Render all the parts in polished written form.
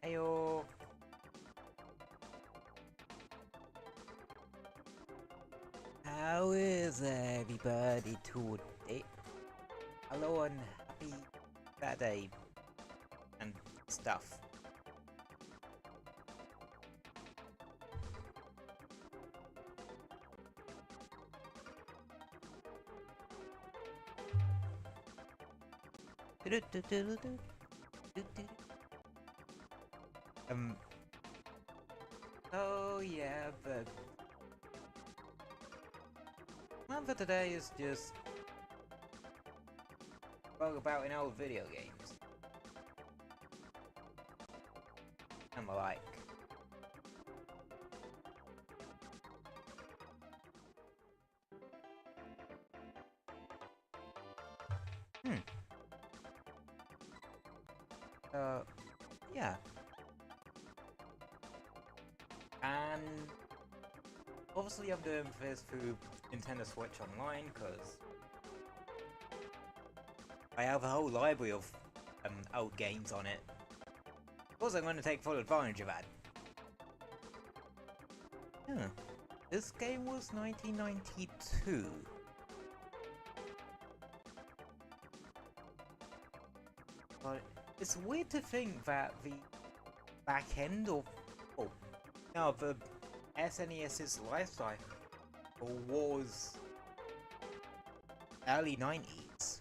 Heyo. How is everybody today? Hello and happy Saturday and stuff. Oh yeah, the plan for today is just talk about in old video games and the like. Yeah. And obviously I'm doing this through Nintendo Switch Online because I have a whole library of old games on it. Of course I'm going to take full advantage of that. Yeah. This game was 1992. But it's weird to think that the back end of the SNES's life cycle was early 90s.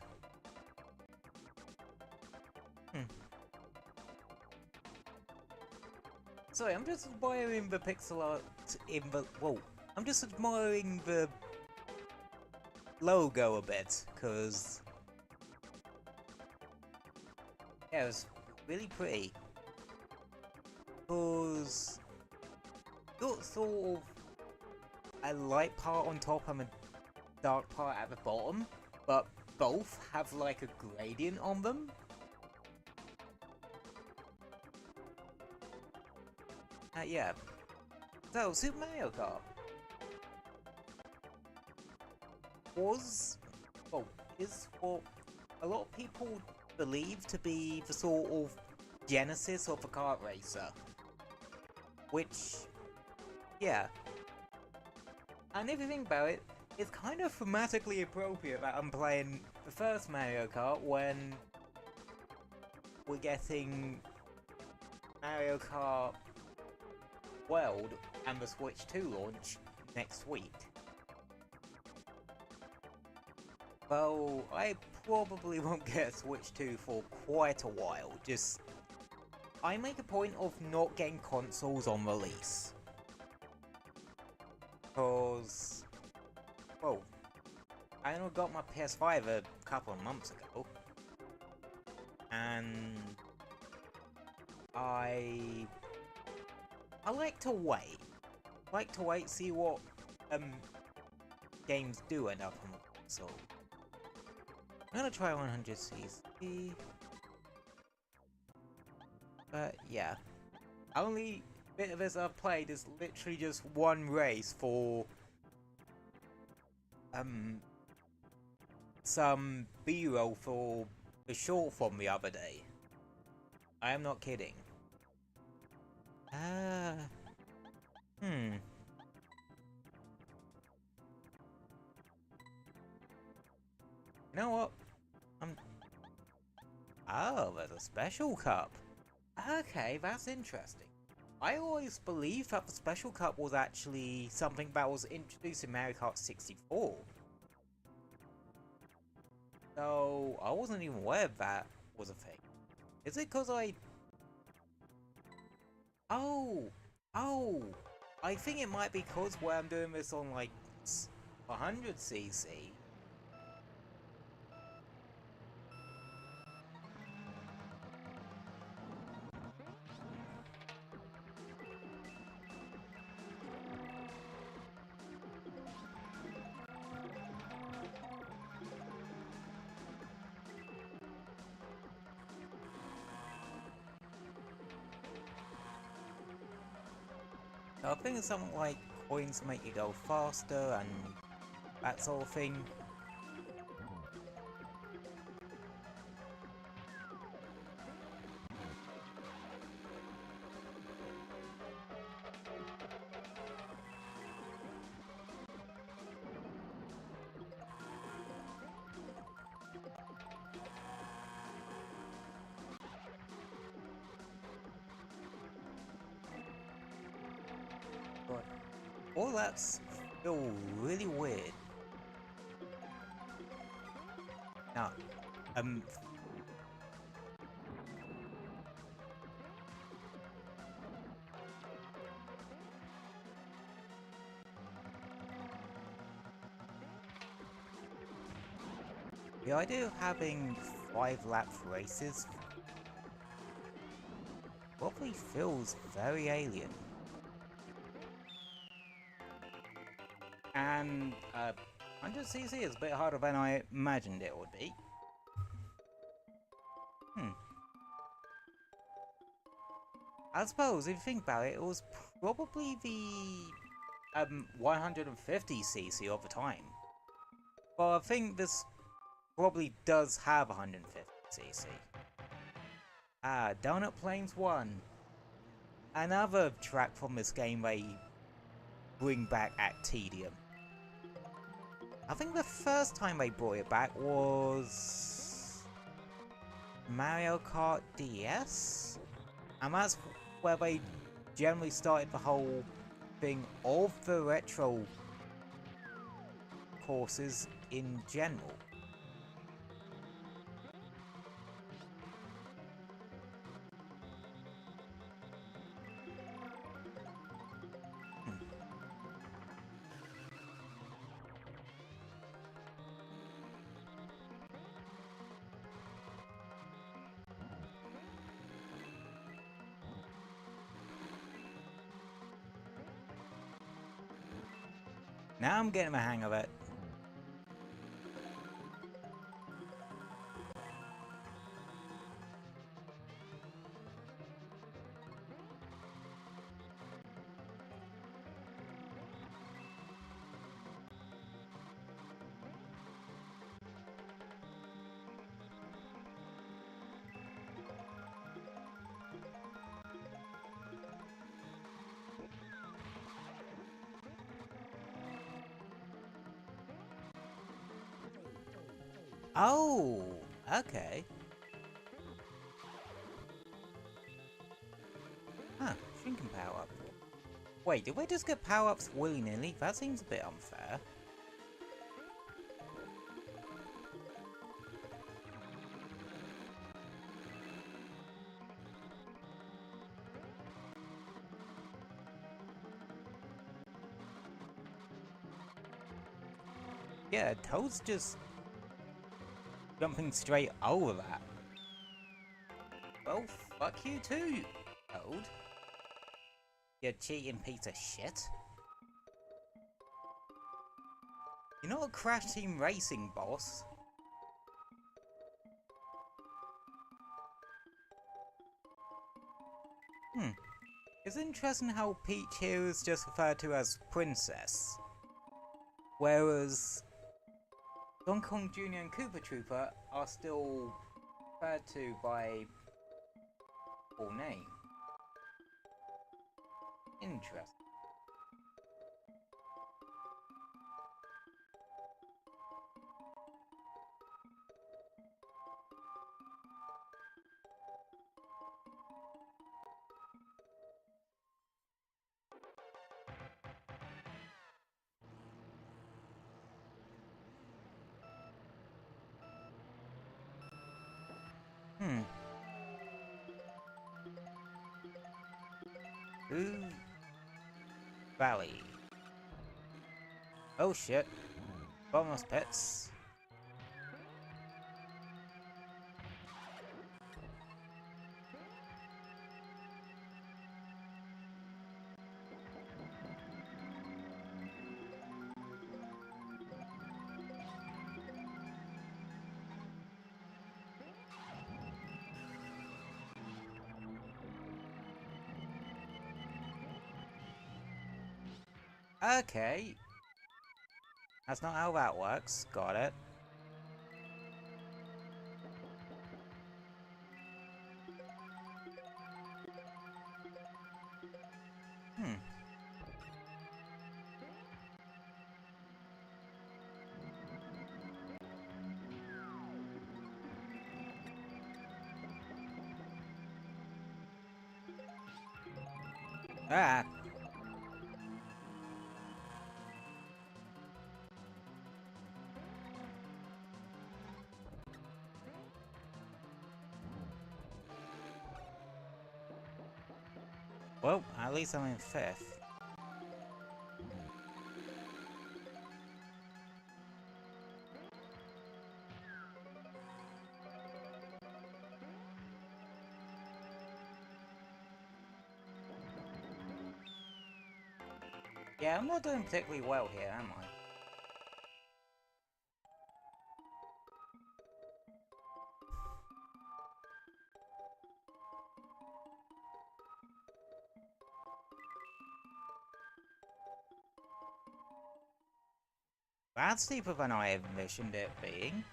Sorry, I'm just admiring the pixel art in the... Whoa. I'm just admiring the logo a bit, because... yeah, it was really pretty. Because... got sort of a light part on top and a dark part at the bottom, but both have like a gradient on them. Yeah. So, Super Mario Kart was, well, is what a lot of people believe to be the sort of genesis of a kart racer. Which, yeah. And if you think about it, it's kind of thematically appropriate that I'm playing the first Mario Kart when we're getting Mario Kart World and the Switch 2 launch next week. Well, I probably won't get a Switch 2 for quite a while, just... I make a point of not getting consoles on release. Cause... well, I only got my PS5 a couple of months ago. And... I like to wait. See what games do end up on the console. I'm gonna try 100cc. But yeah. Only bit of this I've played is literally just one race for some B-roll for the short from the other day. I am not kidding. You know what? Oh, there's a special cup. Okay, that's interesting. I always believed that the special cup was actually something that was introduced in Mario Kart 64. So, I wasn't even aware that was a thing. Is it because I... Oh! I think it might be because where I'm doing this on like 100cc. I think it's something like coins make you go faster and that sort of thing. all that's feel really weird. Now, the idea of having 5-lap races probably feels very alien. And 100cc is a bit harder than I imagined it would be. I suppose if you think about it, it was probably the 150cc of the time. But I think this probably does have 150cc. Ah, Donut Plains 1. Another track from this game they bring back at Tedium. I think the first time they brought it back was Mario Kart DS? And that's where they generally started the whole thing of the retro courses in general. Now I'm getting the hang of it. Oh, okay. Huh, shrinking power up. Wait, did we just get power-ups willy-nilly? That seems a bit unfair. Yeah, Toad's just jumping straight over that. Well, fuck you too, Toad. You cheating piece of shit. You're not a Crash Team Racing boss. It's interesting how Peach here is just referred to as Princess, whereas Donkey Kong Jr. and Koopa Trooper are still referred to by full name. Interesting. Ooh. Valley. Oh shit. Bottomless pits. Okay. That's not how that works. Got it. Ah. Well, at least I'm in 5th. Yeah, I'm not doing particularly well here, am I? That's deeper than I envisioned it being.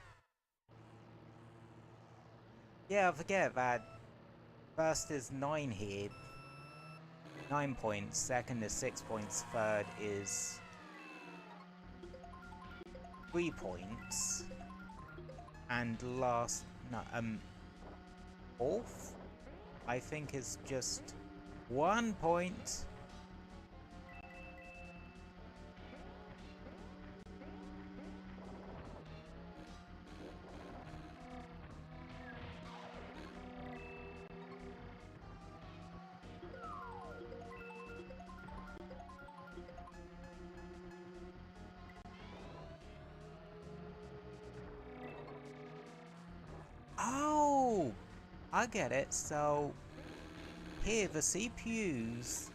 Yeah, I forget that first is 9 here. 9 points, second is 6 points, third is 3 points. And last, no, fourth, I think is just 1 point. Oh, I get it. So here the CPUs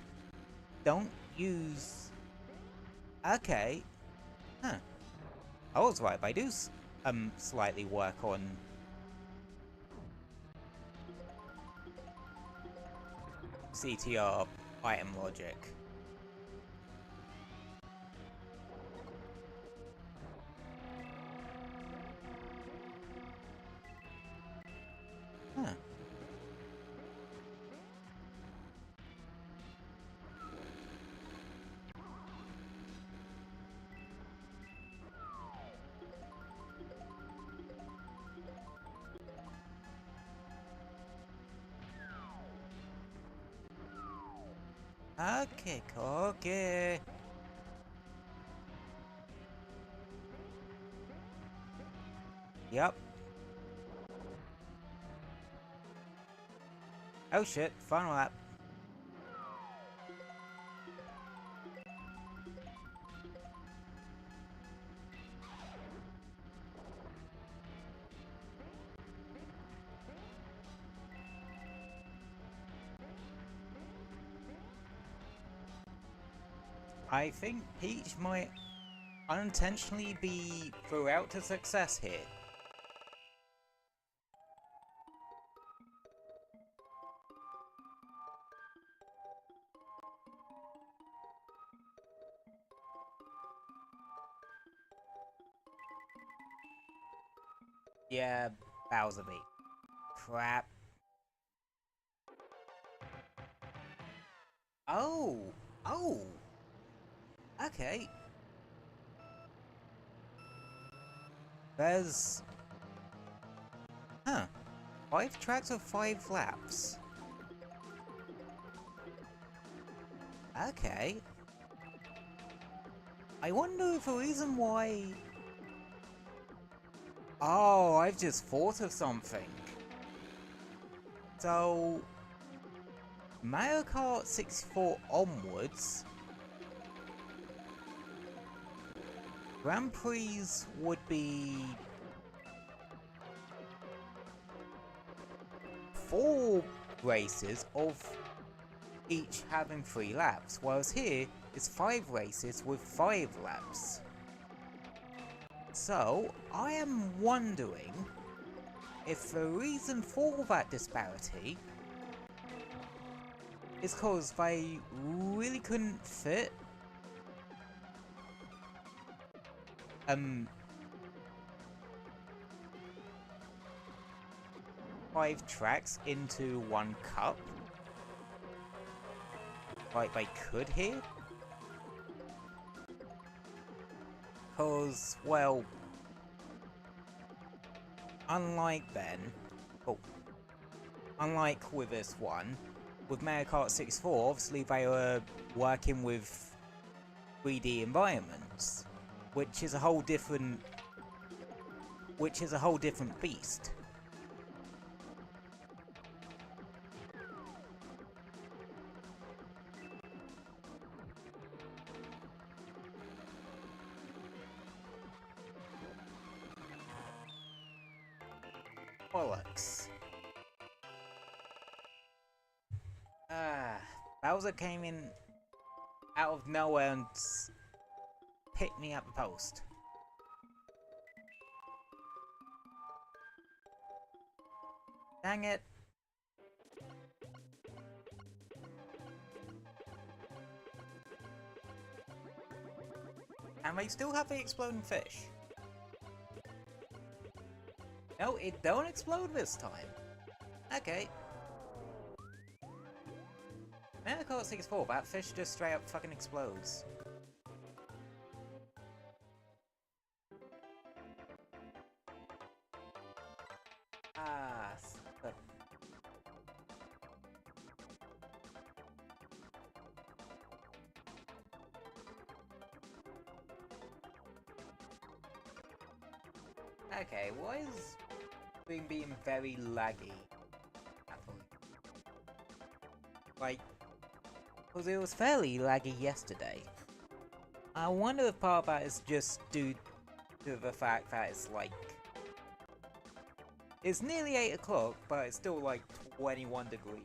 don't use. Okay, huh? I was right. They do slightly work on CTR item logic. Huh. Okay, okay. Yep. Oh shit, final lap. I think Peach might unintentionally be throughout to success here. Yeah, Bowser beat. Crap. Oh! Oh! Okay. There's... Huh. 5 tracks of 5 laps. Okay. I wonder if the reason why... Oh, I've just thought of something. So... Mario Kart 64 onwards... Grand Prix would be... 4 races of each having 3 laps, whereas here is 5 races with 5 laps. So, I am wondering if the reason for that disparity is because they really couldn't fit 5 tracks into 1 cup, like they could here. Because, well, unlike with this one, with Mario Kart 64, obviously they were working with 3D environments, which is a whole different beast. Bollocks. Bowser came in out of nowhere and picked me up the post. Dang it. And they still have the exploding fish. No, it don't explode this time. Okay. Mario Kart 64, that fish just straight up fucking explodes. Okay, why is thing being very laggy? Like, because it was fairly laggy yesterday. I wonder if part of that is just due to the fact that it's like... It's nearly 8 o'clock, but it's still like 21 degrees.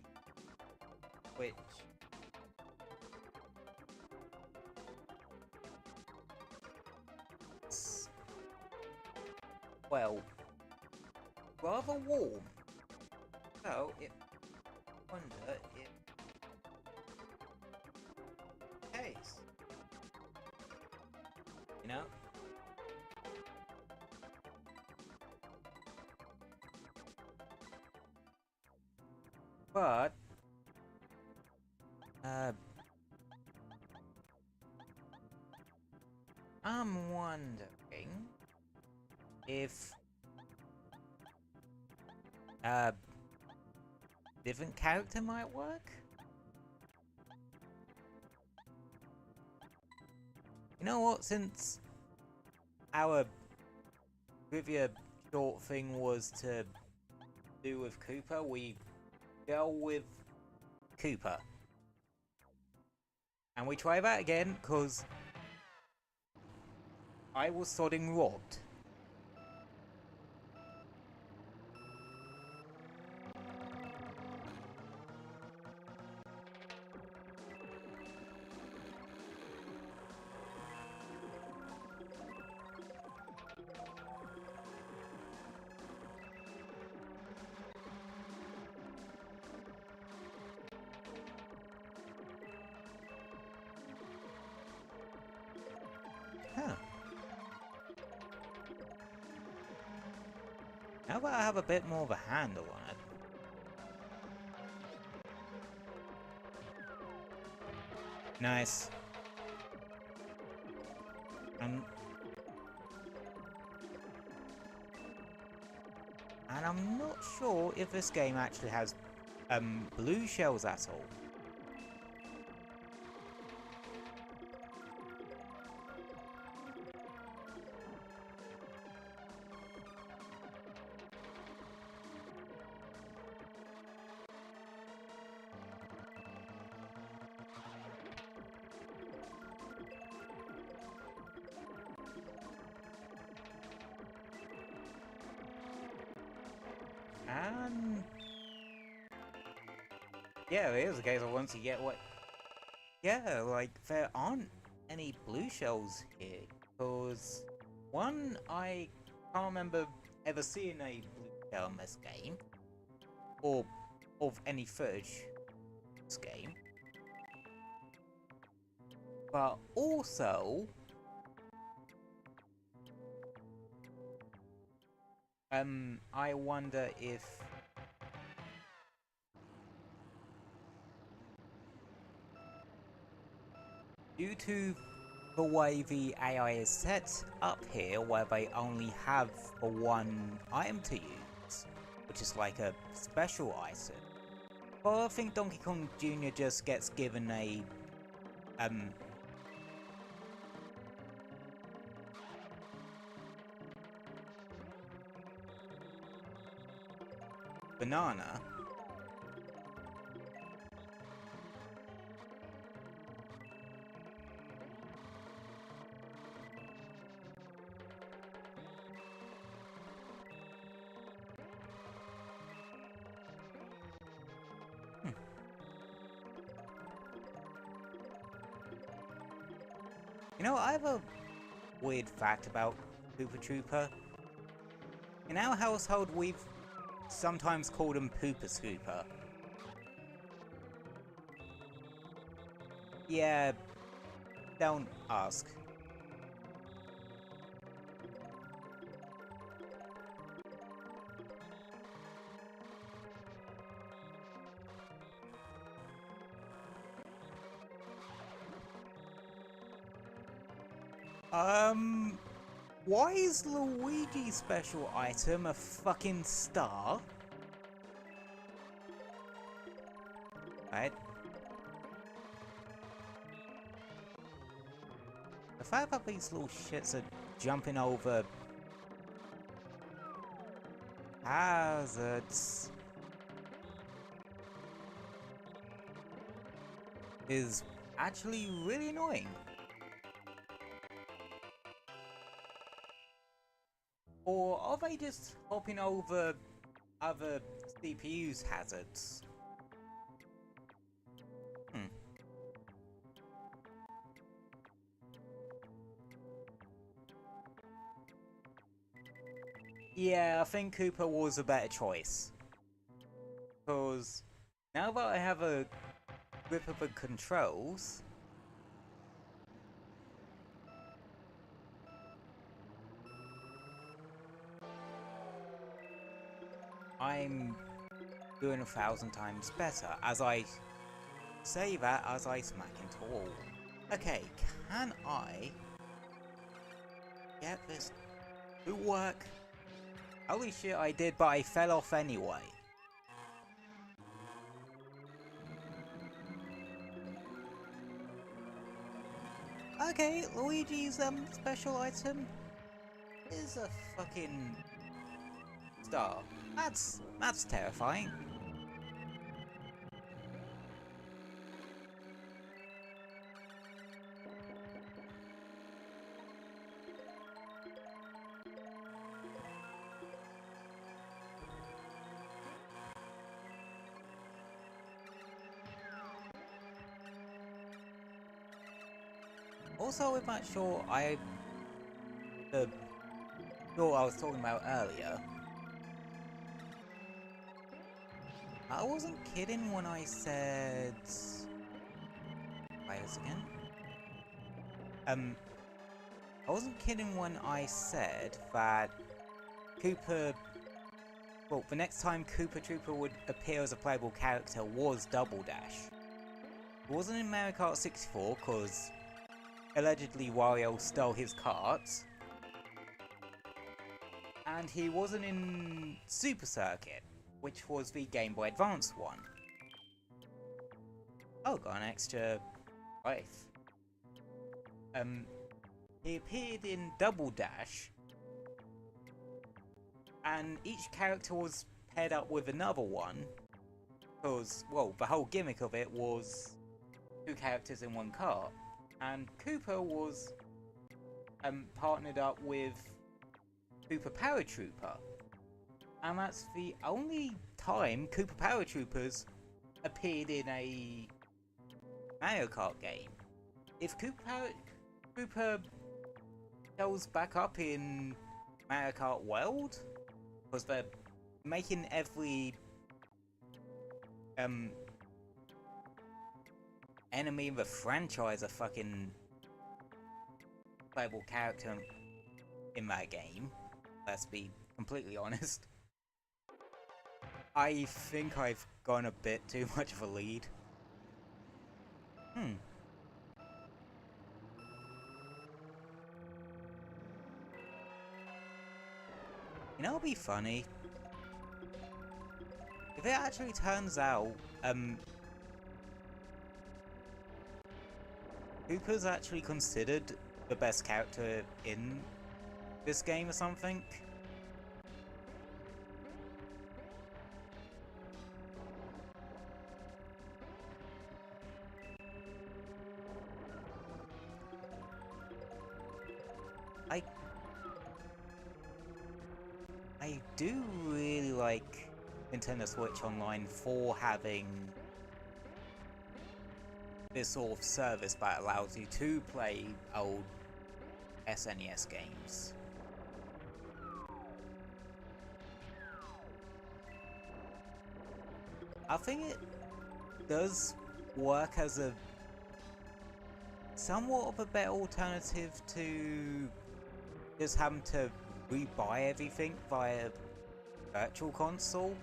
Which... well, rather warm. So, I wonder if... case. You know? But... I'm wondering... if... different character might work? You know what, since our trivia short thing was to do with Cooper, we go with Cooper. And we try that again, because I was sodding robbed. Huh. Now that I have a bit more of a handle on it. Nice. And I'm not sure if this game actually has blue shells at all. Yeah, it is a case of once you get what... Yeah, like, there aren't any blue shells here, because... One, I can't remember ever seeing a blue shell in this game, or of any footage in this game. But also... I wonder if... due to the way the AI is set up here, where they only have the one item to use, which is like a special item, well, I think Donkey Kong Jr. just gets given a, banana. You know, I have a weird fact about Koopa Troopa. In our household, we've sometimes called him Poopa Scooper. Yeah, don't ask. Why is Luigi's special item a fucking star? Right. The fact that these little shits are jumping over hazards is actually really annoying. Or are they just hopping over other CPU's hazards? Yeah, I think Koopa was a better choice. Because now that I have a grip of the controls, I'm doing 1,000 times better as I say that as I smack into a wall. Okay, can I get this to work? Holy shit, I did, but I fell off anyway. Okay, Luigi's special item is a fucking star. That's terrifying. Also, with that short, the short I was talking about earlier, I wasn't kidding when I said... Wait a second. I wasn't kidding when I said that Koopa... Well, the next time Koopa Troopa would appear as a playable character was Double Dash. It wasn't in Mario Kart 64, because allegedly Wario stole his kart. And he wasn't in Super Circuit, which was the Game Boy Advance one. Oh, got an extra life. He appeared in Double Dash, and each character was paired up with another one, because, well, the whole gimmick of it was 2 characters in one car, and Koopa was partnered up with Koopa Paratrooper, and that's the only time Koopa Paratroopers appeared in a Mario Kart game. If Koopa shows back up in Mario Kart World, because they're making every enemy in the franchise a fucking playable character in that game, let's be completely honest. I think I've gone a bit too much of a lead. You know, it'd be funny if it actually turns out, Koopa's actually considered the best character in this game or something. I do really like Nintendo Switch Online for having this sort of service that allows you to play old SNES games. I think it does work as a somewhat of a better alternative to just having to rebuy everything via Virtual Console.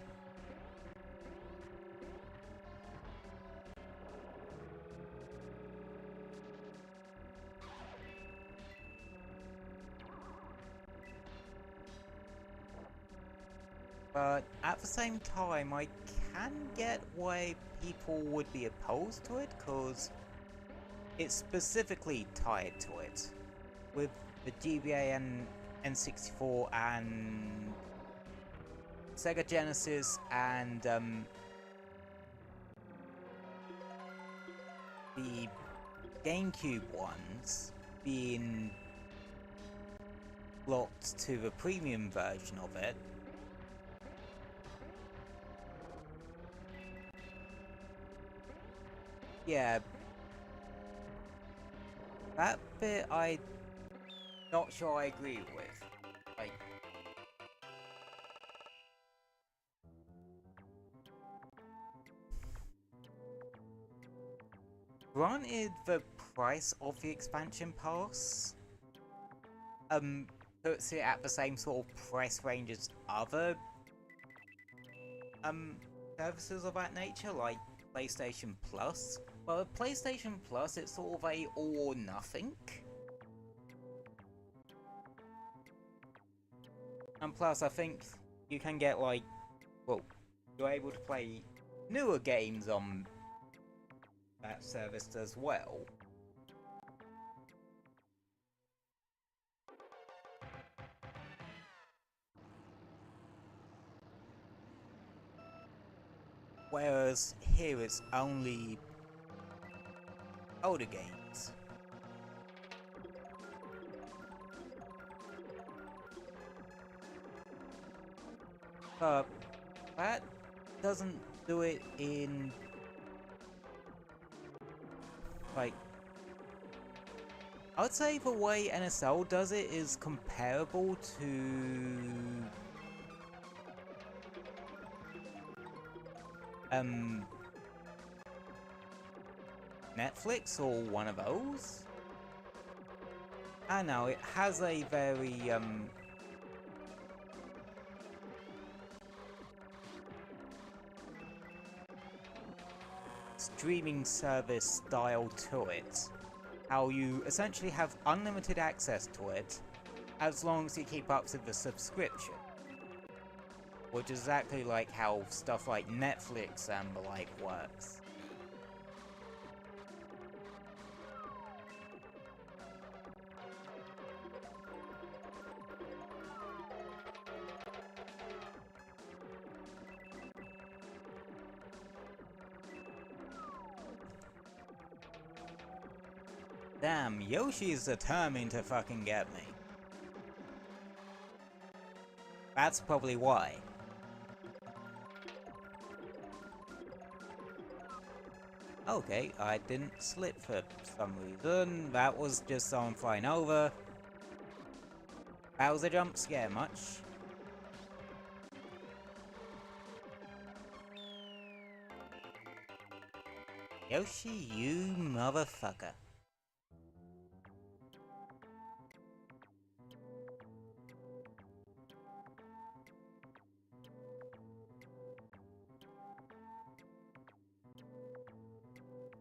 But at the same time, I can get why people would be opposed to it, because it's specifically tied to it. With the GBA and N64 and Sega Genesis and the GameCube ones being locked to the premium version of it. Yeah, that bit I'm not sure I agree with. Like, granted, the price of the expansion pass puts it at the same sort of price range as other services of that nature, like PlayStation Plus. But with PlayStation Plus, it's sort of a all or nothing. And plus, I think you can get, like, well, you're able to play newer games on that service as well. Whereas here it's only older games. But that doesn't do it in, like, I would say the way NSL does it is comparable to Netflix or one of those. I know it has a very streaming service style to it. How you essentially have unlimited access to it as long as you keep up with the subscription. Which is exactly like how stuff like Netflix and the like works. Damn, Yoshi's determined to fucking get me. That's probably why. Okay, I didn't slip for some reason. That was just someone flying over. That was a jump scare much. Yoshi, you motherfucker.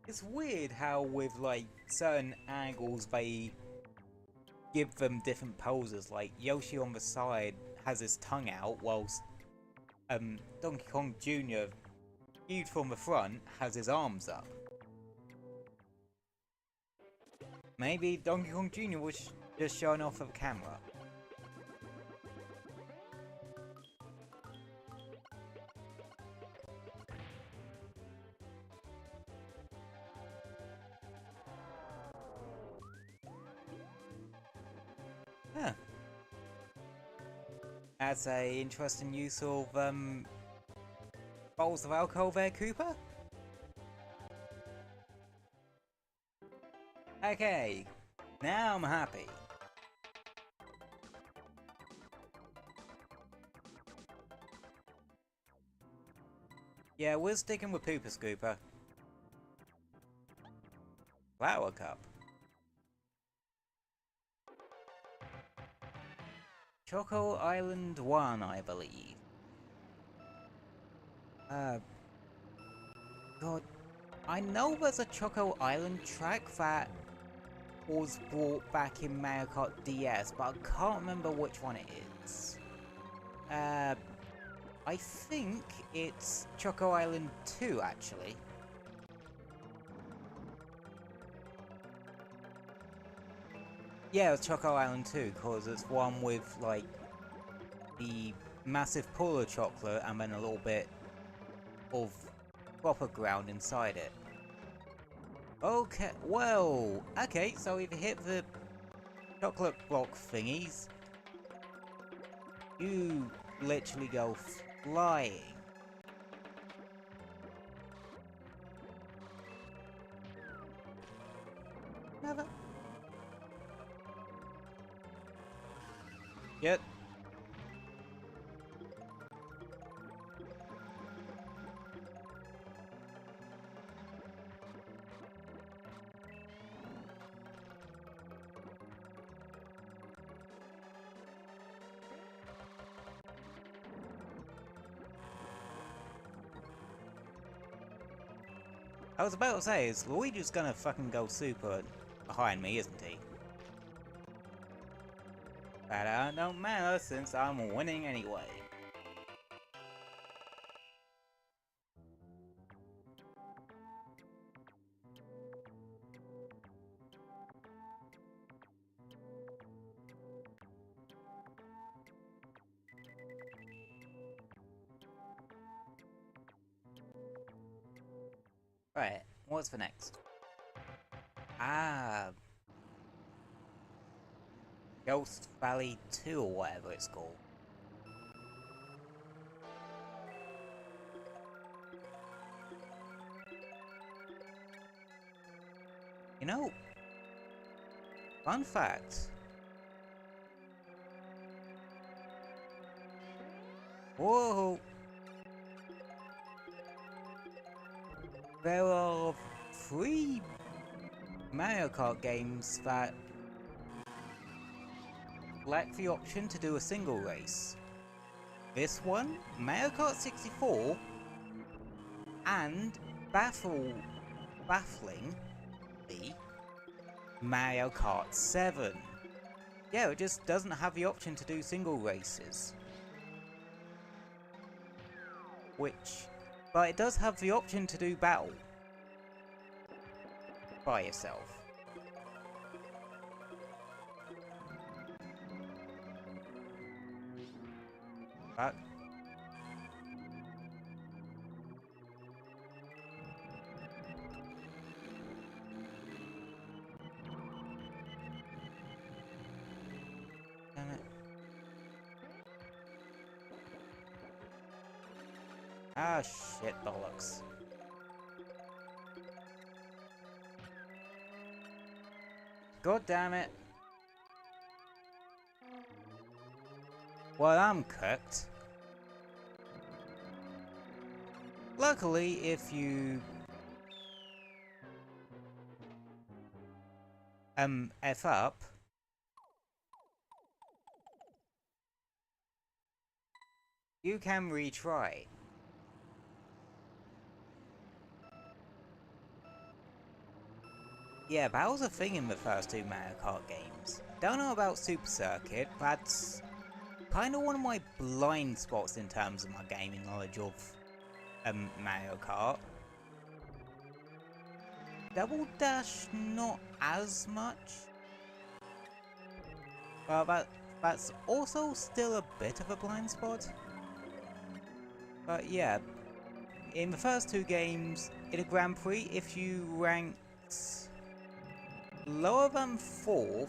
It's weird how with like certain angles they give them different poses, like Yoshi on the side has his tongue out whilst Donkey Kong Jr. viewed from the front has his arms up. Maybe Donkey Kong Jr. was just showing off of the camera. Huh. That's a interesting use of bowls of alcohol there, Cooper. Okay, now I'm happy. Yeah, we're sticking with Pooper Scooper. Flower Cup. Choco Island 1, I believe. God, I know there's a Choco Island track that was brought back in Mario Kart DS, but I can't remember which one it is. I think it's Choco Island 2, actually. Yeah, it's Choco Island 2, because it's one with, like, the massive pool of chocolate and then a little bit of proper ground inside it. Okay, well, okay, so if you hit the chocolate block thingies, you literally go flying. Never. Yep. I was about to say, is Luigi's gonna fucking go super behind me, isn't he? But don't matter since I'm winning anyway. Right, what's for next? Ah, Ghost Valley 2 or whatever it's called. You know, fun fact. Whoa! There are 3 Mario Kart games that lack the option to do a single race. This one, Mario Kart 64, and bafflingly, Mario Kart 7. Yeah, it just doesn't have the option to do single races. But it does have the option to do battle by yourself. But damn it. Ah, shit, bollocks. God damn it. Well, I'm cooked. Luckily, if you F up, you can retry. Yeah, that was a thing in the first 2 Mario Kart games. Don't know about Super Circuit, that's kind of one of my blind spots in terms of my gaming knowledge of Mario Kart. Double Dash, not as much. But that's also still a bit of a blind spot. But yeah, in the first 2 games, in a Grand Prix, if you ranked lower than 4th,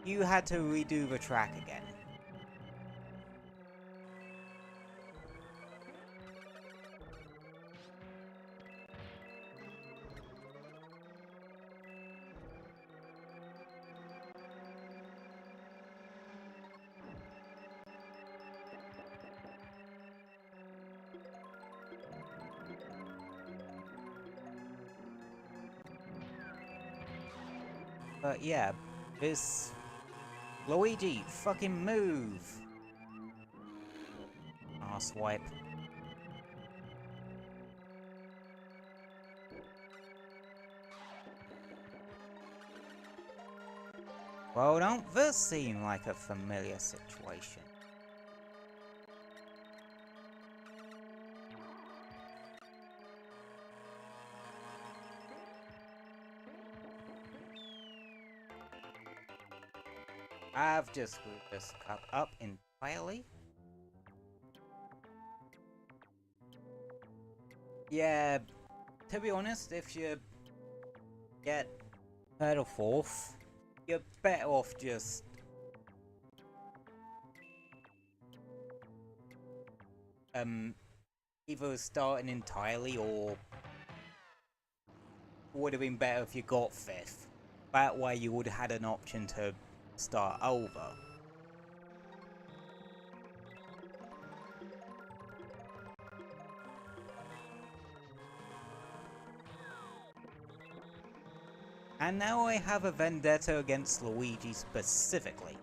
you had to redo the track again. But yeah, this Luigi, fucking move! Arsewipe. Well, don't this seem like a familiar situation? I've just screwed this cup up entirely. Yeah, to be honest, if you get third or fourth, you're better off just either starting entirely, or would have been better if you got fifth. That way you would have had an option to start over. And now I have a vendetta against Luigi specifically.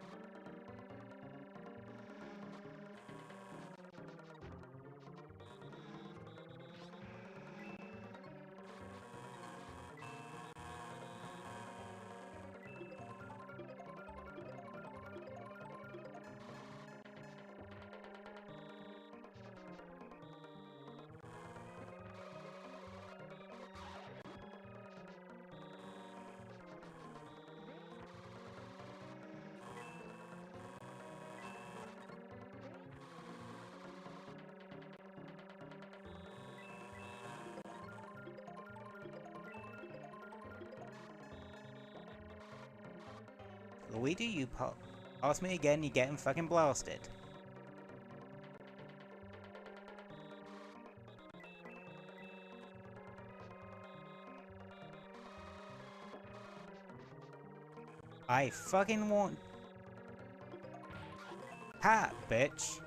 Luigi, you pass me again, you're getting fucking blasted. I fucking want... Ha, bitch.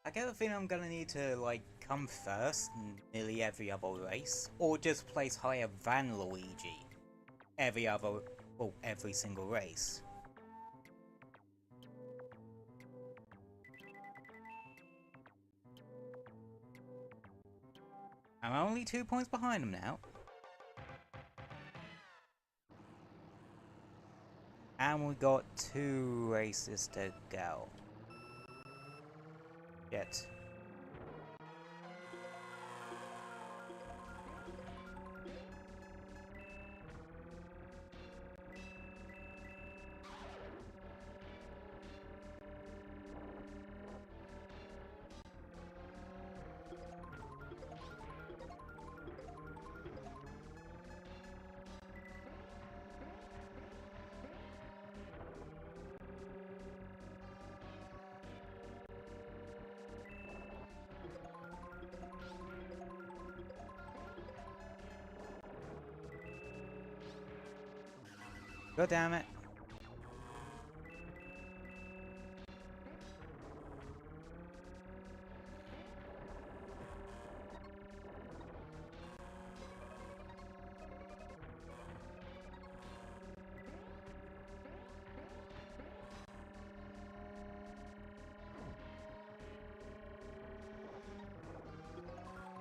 I get the feeling I'm gonna need to, like, come first in nearly every other race, or just place higher than Luigi every other, well, every single race. I'm only 2 points behind him now. And we got 2 races to go. Yet. God damn it.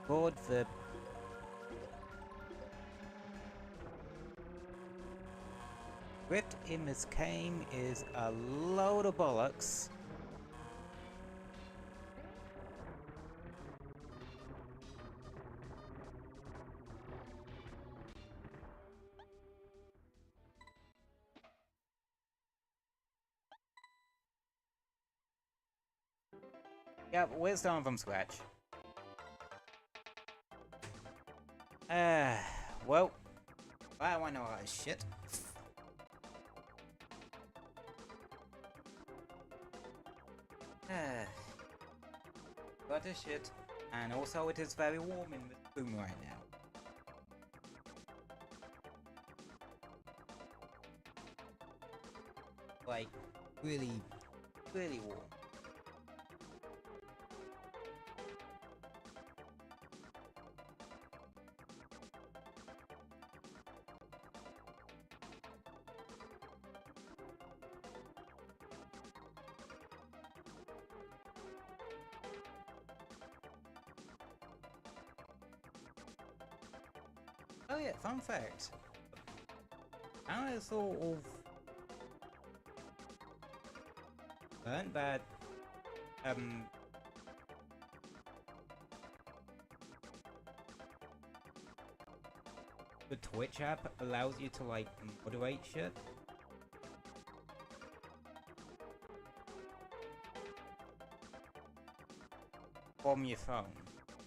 Board the... Ripped in this game is a load of bollocks. Yeah, we're starting from scratch. Well, I know all that shit. What a shit. And also it is very warm in this room right now. Like, really, really warm. Oh yeah, fun fact. I sort of learned that the Twitch app allows you to like moderate shit. From your phone,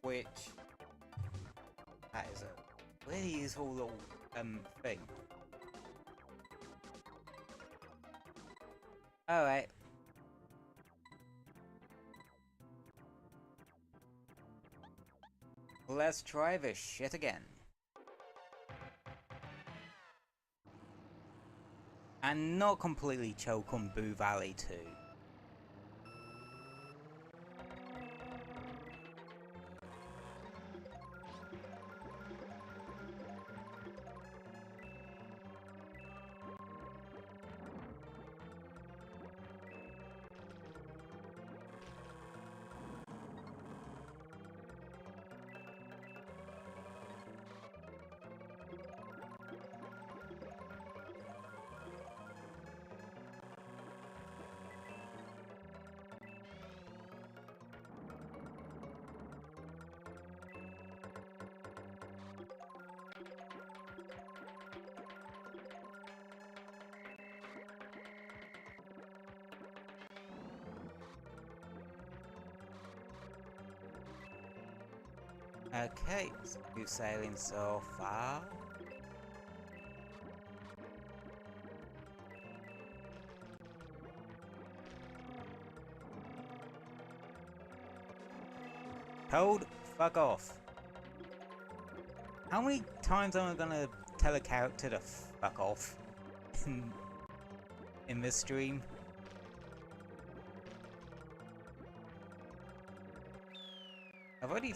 which that is a really useful little thing. Alright. Let's try this shit again. And not completely choke on Boo Valley 2. Okay, smooth sailing so far. Toad, fuck off. How many times am I gonna tell a character to fuck off in this stream? I've already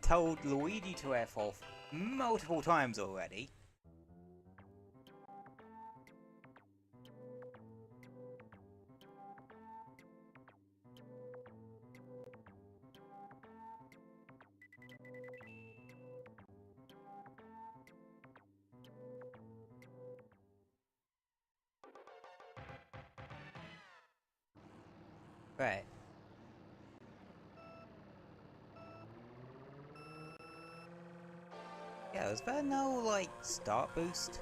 told Luigi to F off multiple times already. Right. Yeah, is there no, like, start boost?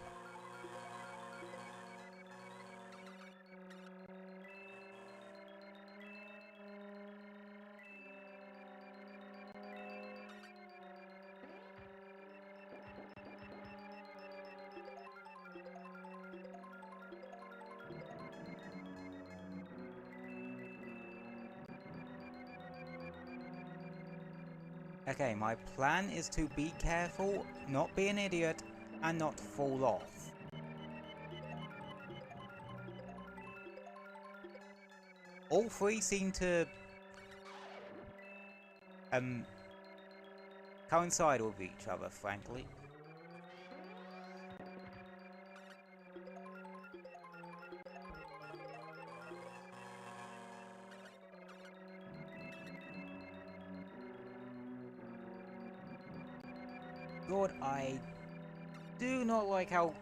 Okay, my plan is to be careful, not be an idiot, and not fall off. All three seem to coincide with each other, frankly. God, I do not like how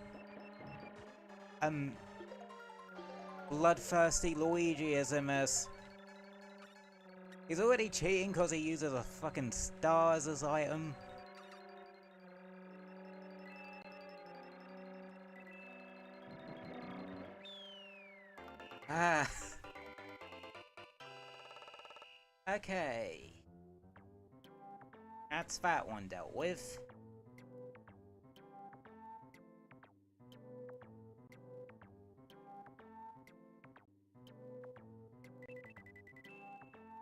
bloodthirsty Luigi is in this. He's already cheating because he uses a fucking star as his item. Okay. That's that one dealt with.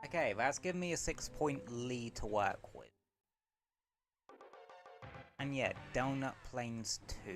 Okay, that's given me a 6-point lead to work with. And yeah, Donut Plains 2.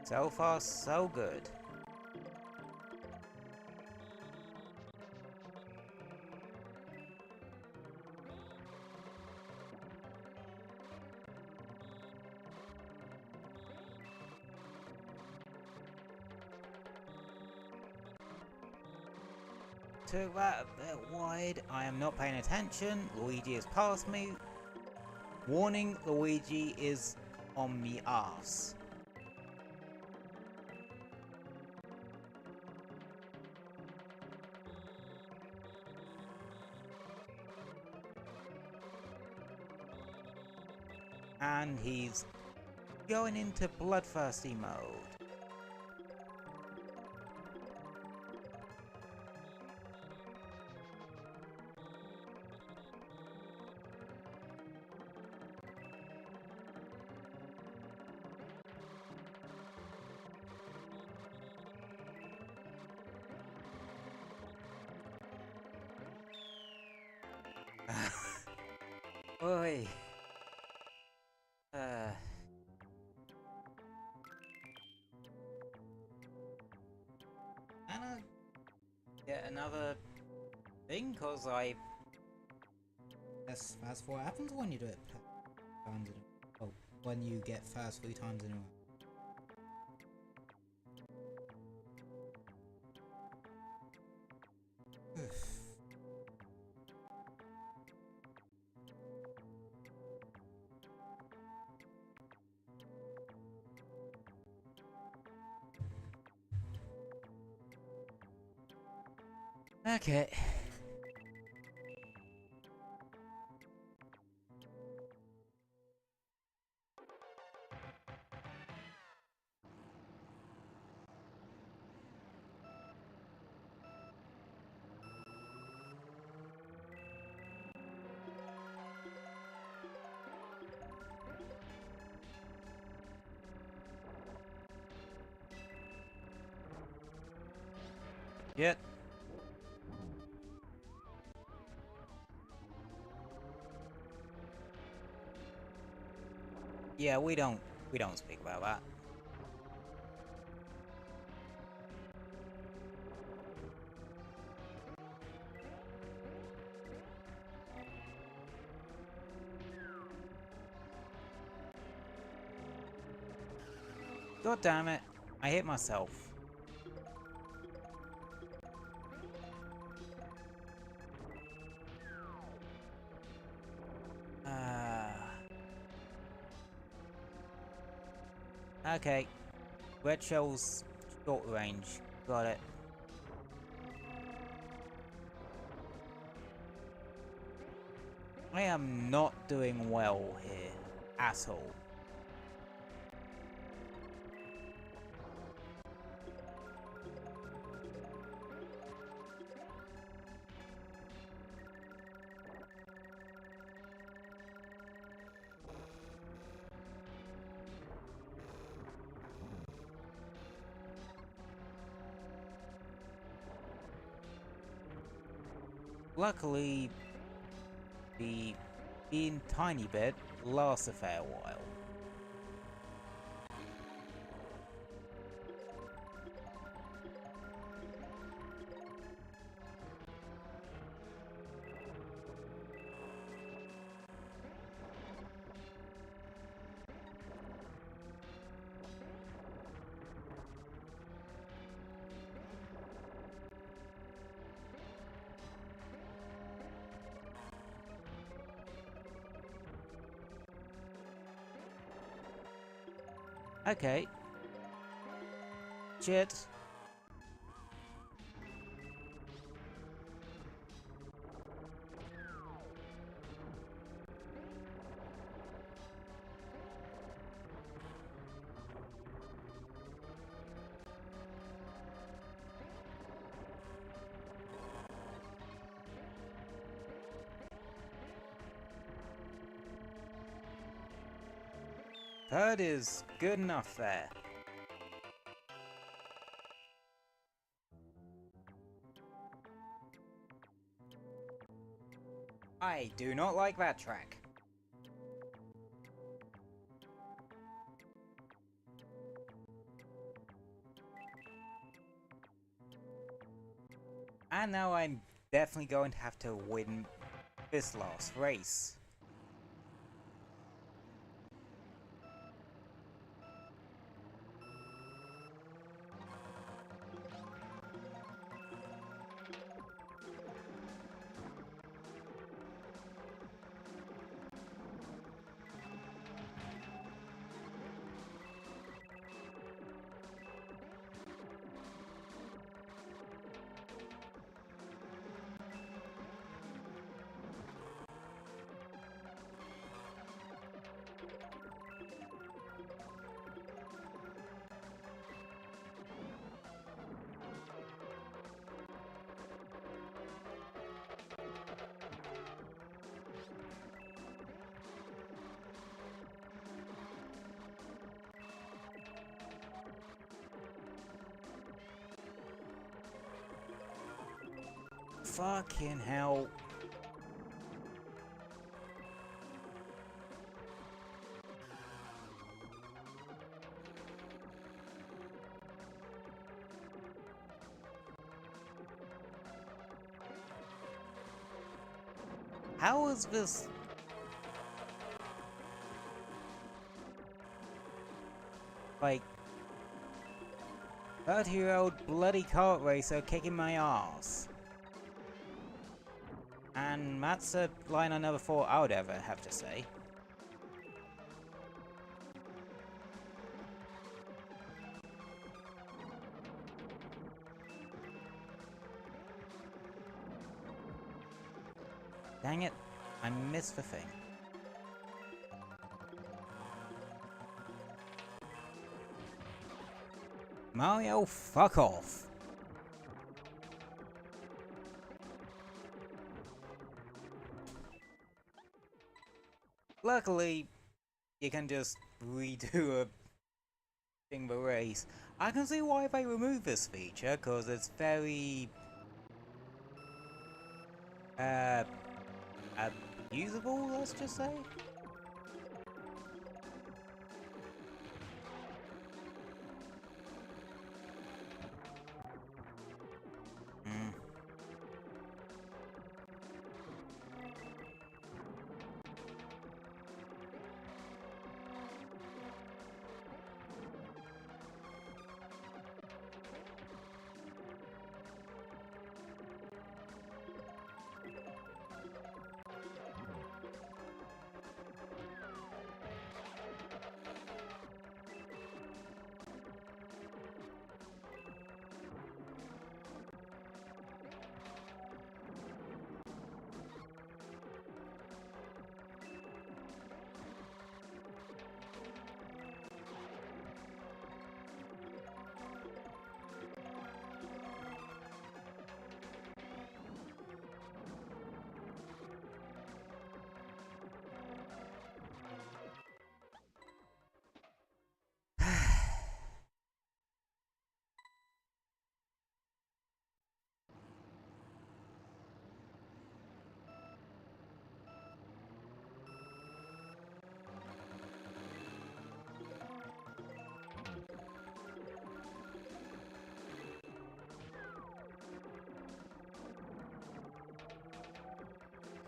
So far, so good. Took that a bit wide. I am not paying attention. Luigi has passed me. Warning, Luigi is on me arse. And he's going into bloodthirsty mode. Oi. And I get another thing, cause that's what happens when you do it times in a row. When you get first 3 times in a row. Okay. Yep. Yeah, we don't speak about that. God damn it. I hit myself. Okay. Red shell's short range. Got it. I am not doing well here. At all. Luckily, the being tiny bit lasts a fair while. Okay. Shit. Third is good enough there. I do not like that track. And now I'm definitely going to have to win this last race. Fucking hell. How is this? Like, 30-year-old bloody kart racer kicking my ass. And that's a line I never thought I would ever have to say. Dang it, I missed the thing. Mario, fuck off. Luckily, you can just redo a thing the race. I can see why they removed this feature, because it's very usable, let's just say.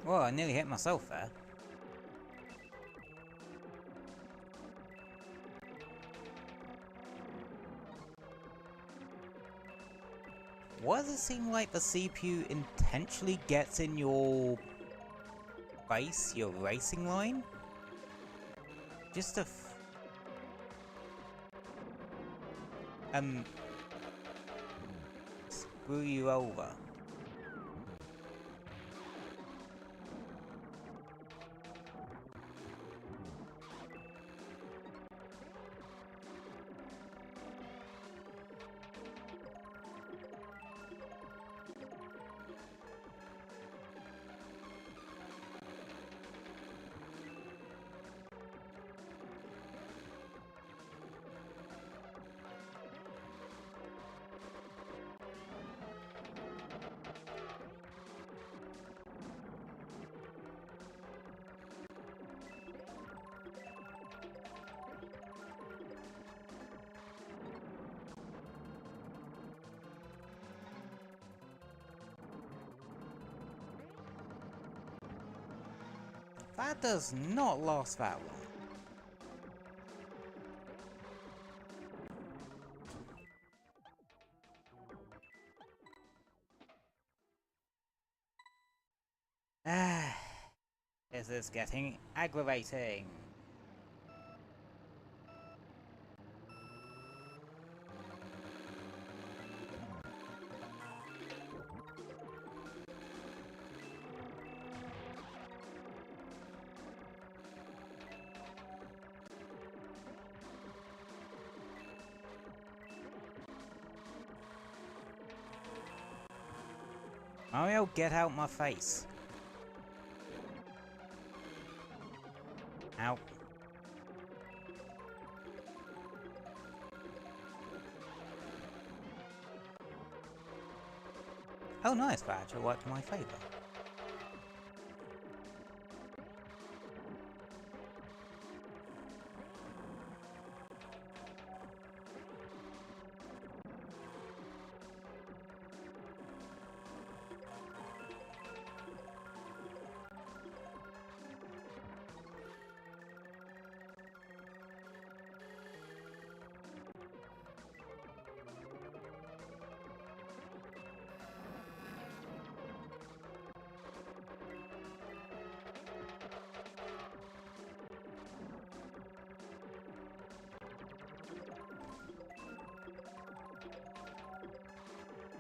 Well, I nearly hit myself there. Why does it seem like the CPU intentionally gets in your face, your racing line? Just to screw you over. That does not last that long. Ah, this is getting aggravating. Mario, get out my face. Ow. Oh nice, that actually worked in my favour.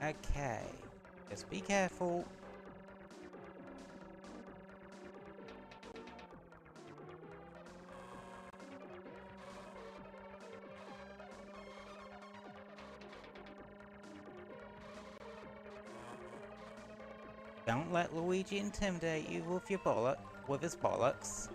Okay, just be careful. Don't let Luigi intimidate you with your with his bollocks.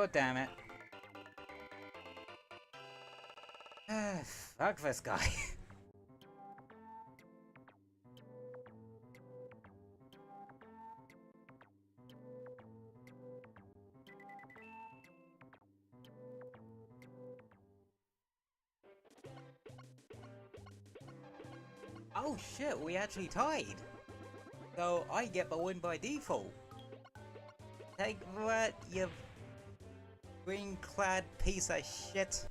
God damn it. Fuck this guy. Oh shit, we actually tied. So I get the win by default. Take that, you green-clad piece of shit.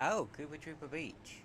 Oh, Koopa Troopa Beach.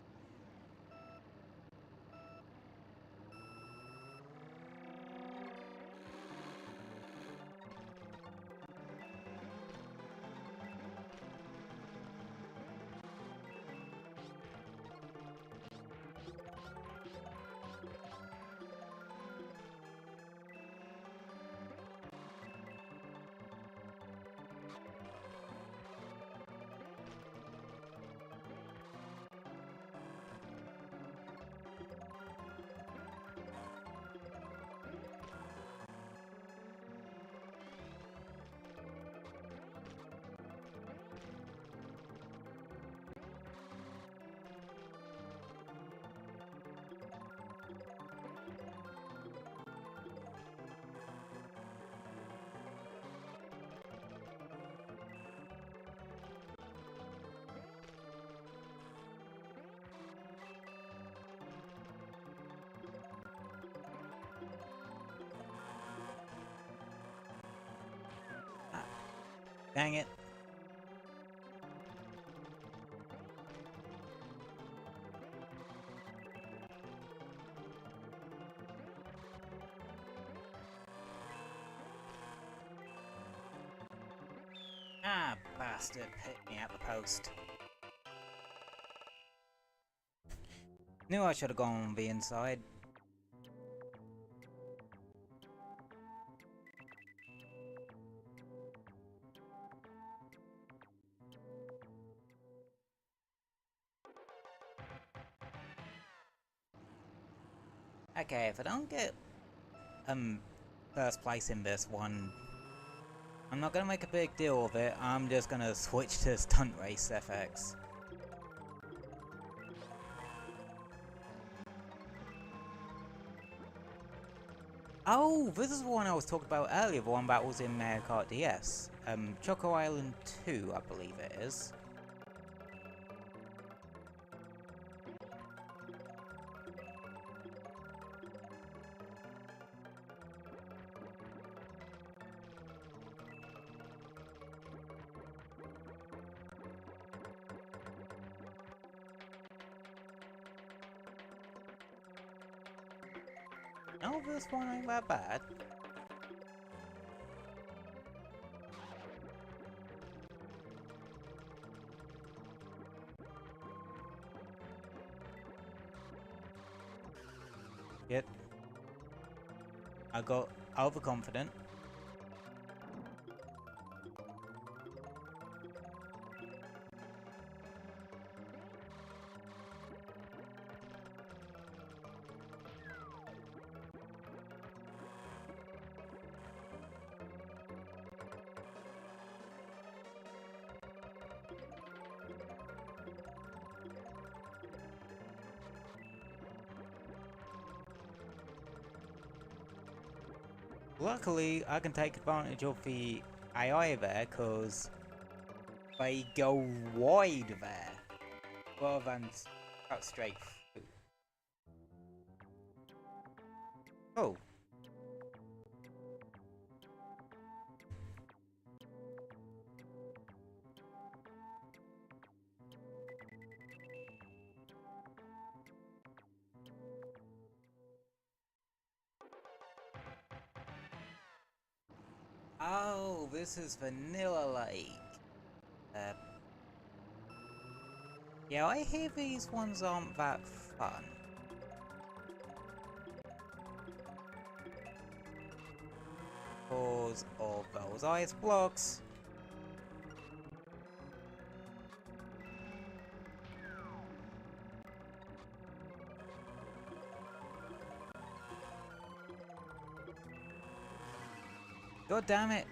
Dang it. Ah, bastard, hit me at the post. Knew I should have gone on the inside. Okay, if I don't get first place in this one, I'm not gonna make a big deal of it. I'm just gonna switch to Stunt Race FX. Oh, this is the one I was talking about earlier, the one that was in Mario Kart DS. Choco Island 2, I believe it is. No, this one ain't that bad. Yet, I got overconfident. Luckily, I can take advantage of the AI there, because they go wide there, rather than cut straight through. Oh. Oh, this is Vanilla Lake. Yeah, I hear these ones aren't that fun. Because of those ice blocks. God damn it.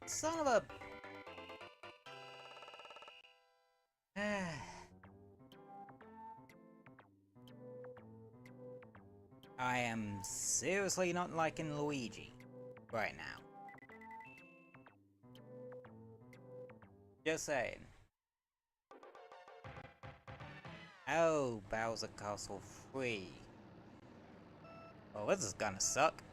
Son of a... I am seriously not liking Luigi right now. Just saying. Oh, Bowser Castle 3. Oh, this is gonna suck.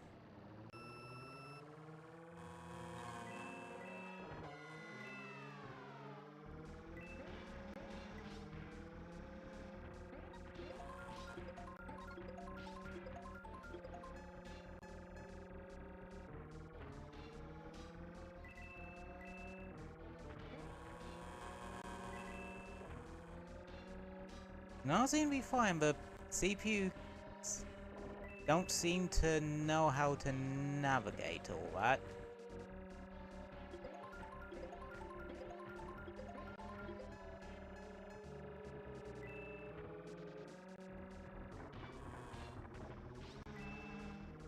No, I seem to be fine, but CPU don't seem to know how to navigate all that.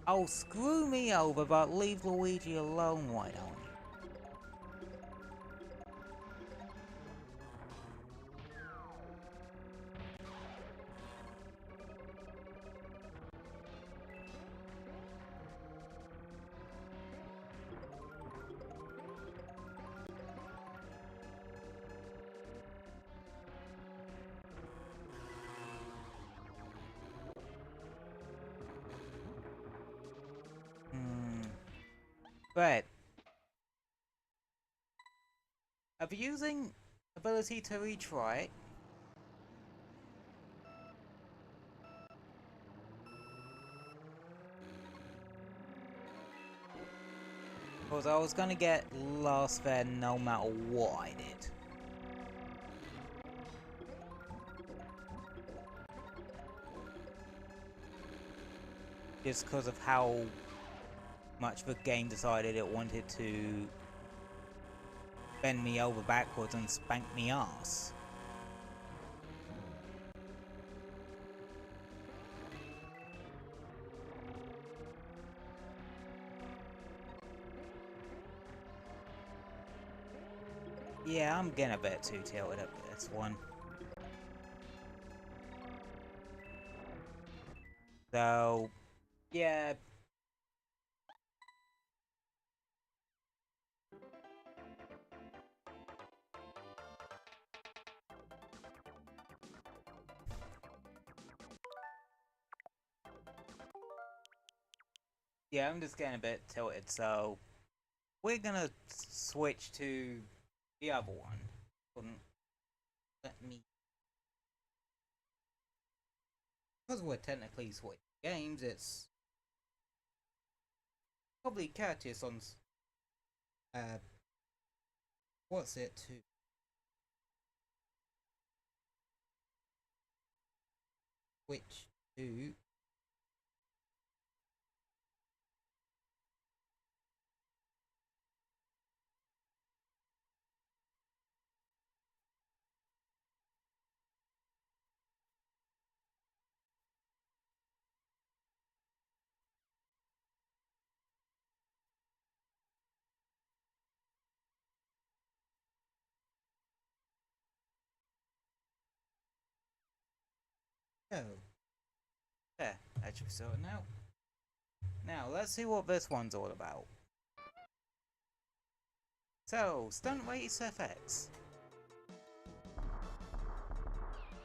Oh, screw me over, but leave Luigi alone, why don't you? Right. Are you using ability to retry? Because I was gonna get lost there no matter what I did. Just because of how much the game decided it wanted to bend me over backwards and spank me ass. Yeah, I'm getting a bit too tilted up with this one. So, yeah. Yeah, I'm just getting a bit tilted, so we're gonna switch to the other one. Let me... Because we're technically switching games, it's probably courteous on... what's it to... Switch to... Oh. There, that should be sorted now. Now, let's see what this one's all about. So, Stunt FX.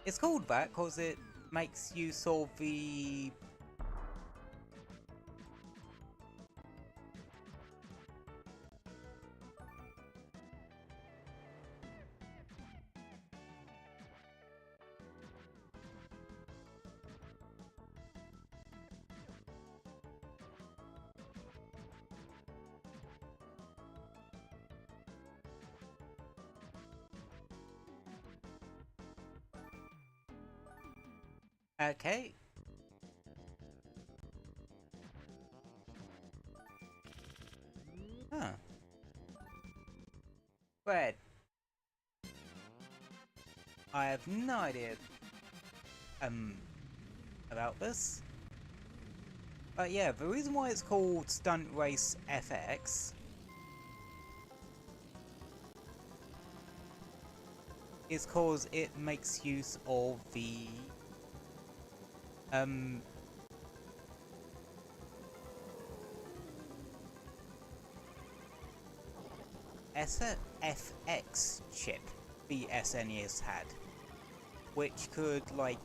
It's called that because it makes use of the... Okay. Huh. But I have no idea about this. But yeah, the reason why it's called Stunt FX is because it makes use of the SFX chip the SNES had, which could like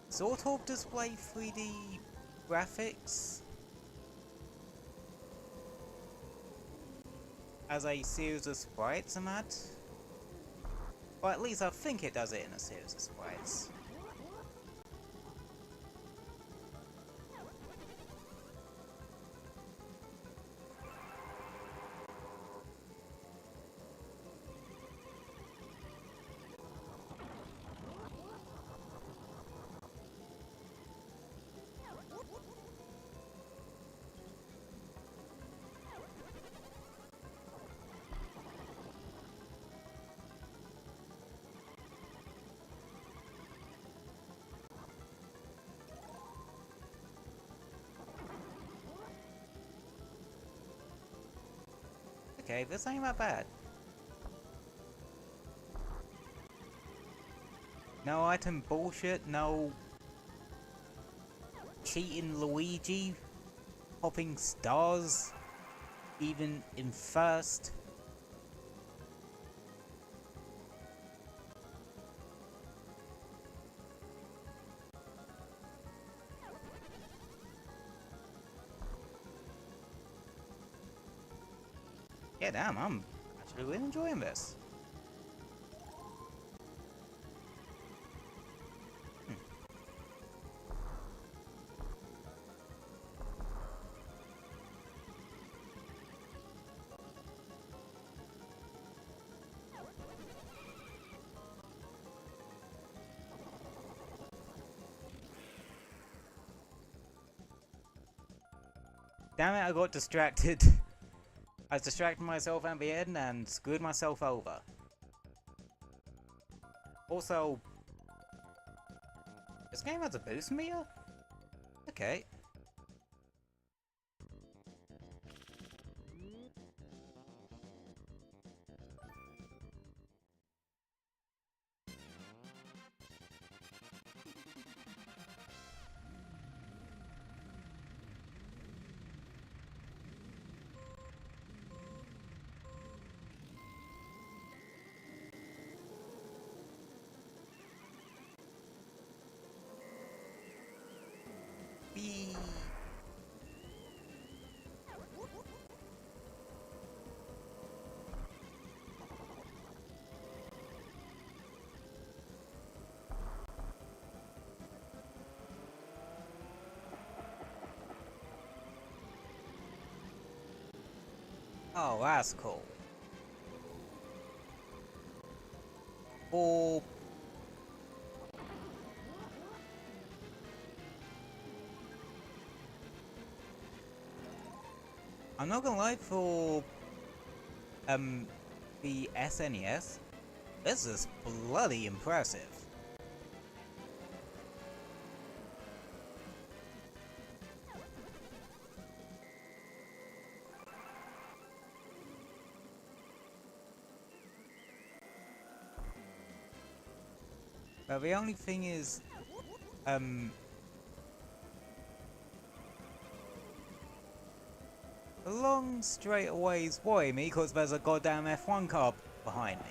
sort of display 3D graphics as a series of sprites, I'm at. Or at least I think it does it in a series of sprites. okay, this ain't that bad. No item bullshit, no cheating Luigi, popping stars, even in first. Yeah, damn, I'm actually really enjoying this. Damn it, I got distracted. I was distracting myself at the end and screwed myself over. Also, this game has a boost meter? Okay. Whee! Oh, that's cool. Oh. I'm not gonna lie, for the SNES, this is bloody impressive. But the only thing is, the long straightaways worry me because there's a goddamn F1 car behind me.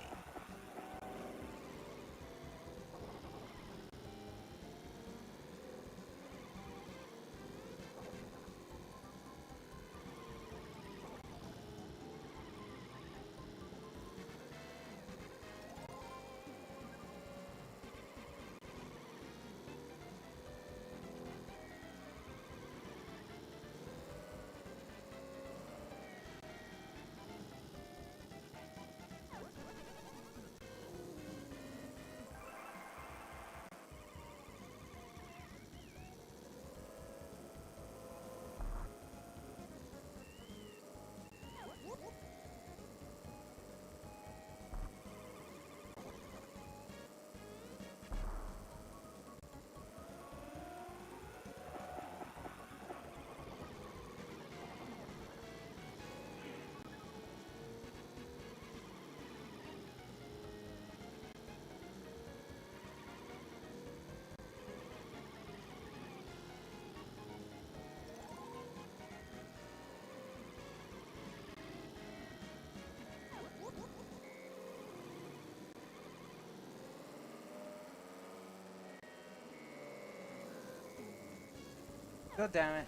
God damn it.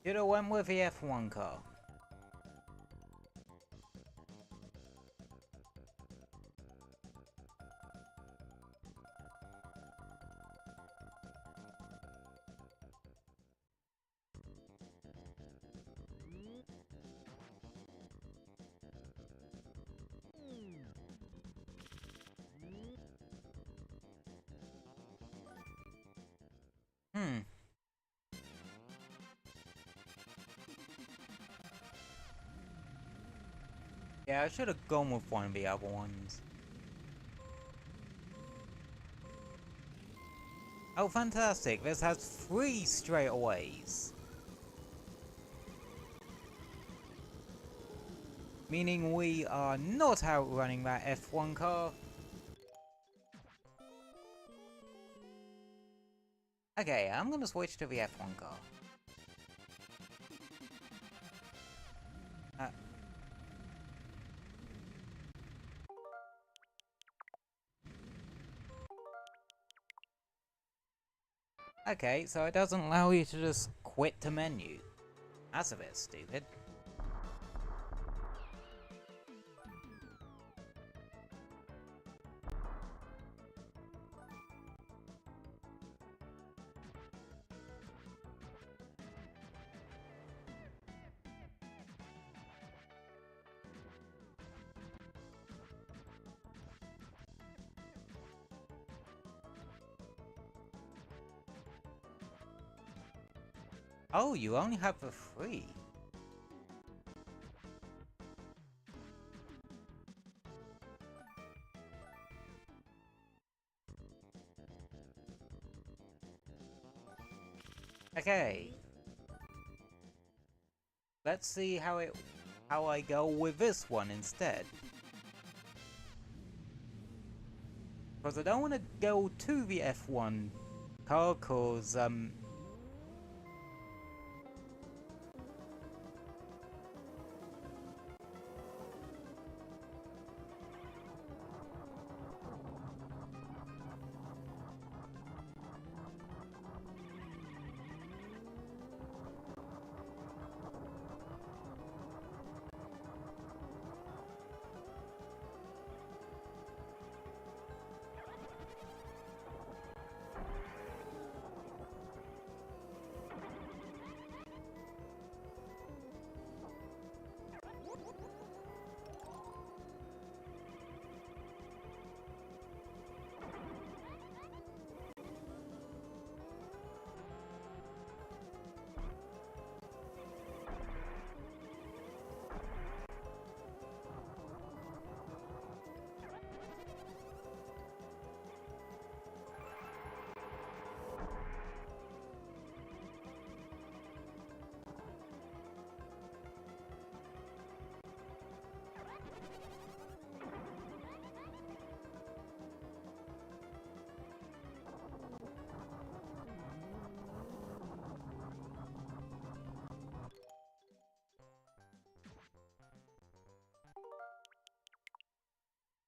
Should've went with the F1 car. Yeah, I should have gone with one of the other ones. Oh, fantastic. This has 3 straightaways. Meaning we are not outrunning that F1 car. Okay, I'm gonna switch to the F1 car. Okay, so it doesn't allow you to just quit the menu. That's a bit stupid. Oh, you only have the 3. Okay. Let's see how I go with this one instead. Because I don't want to go to the F1 car, cause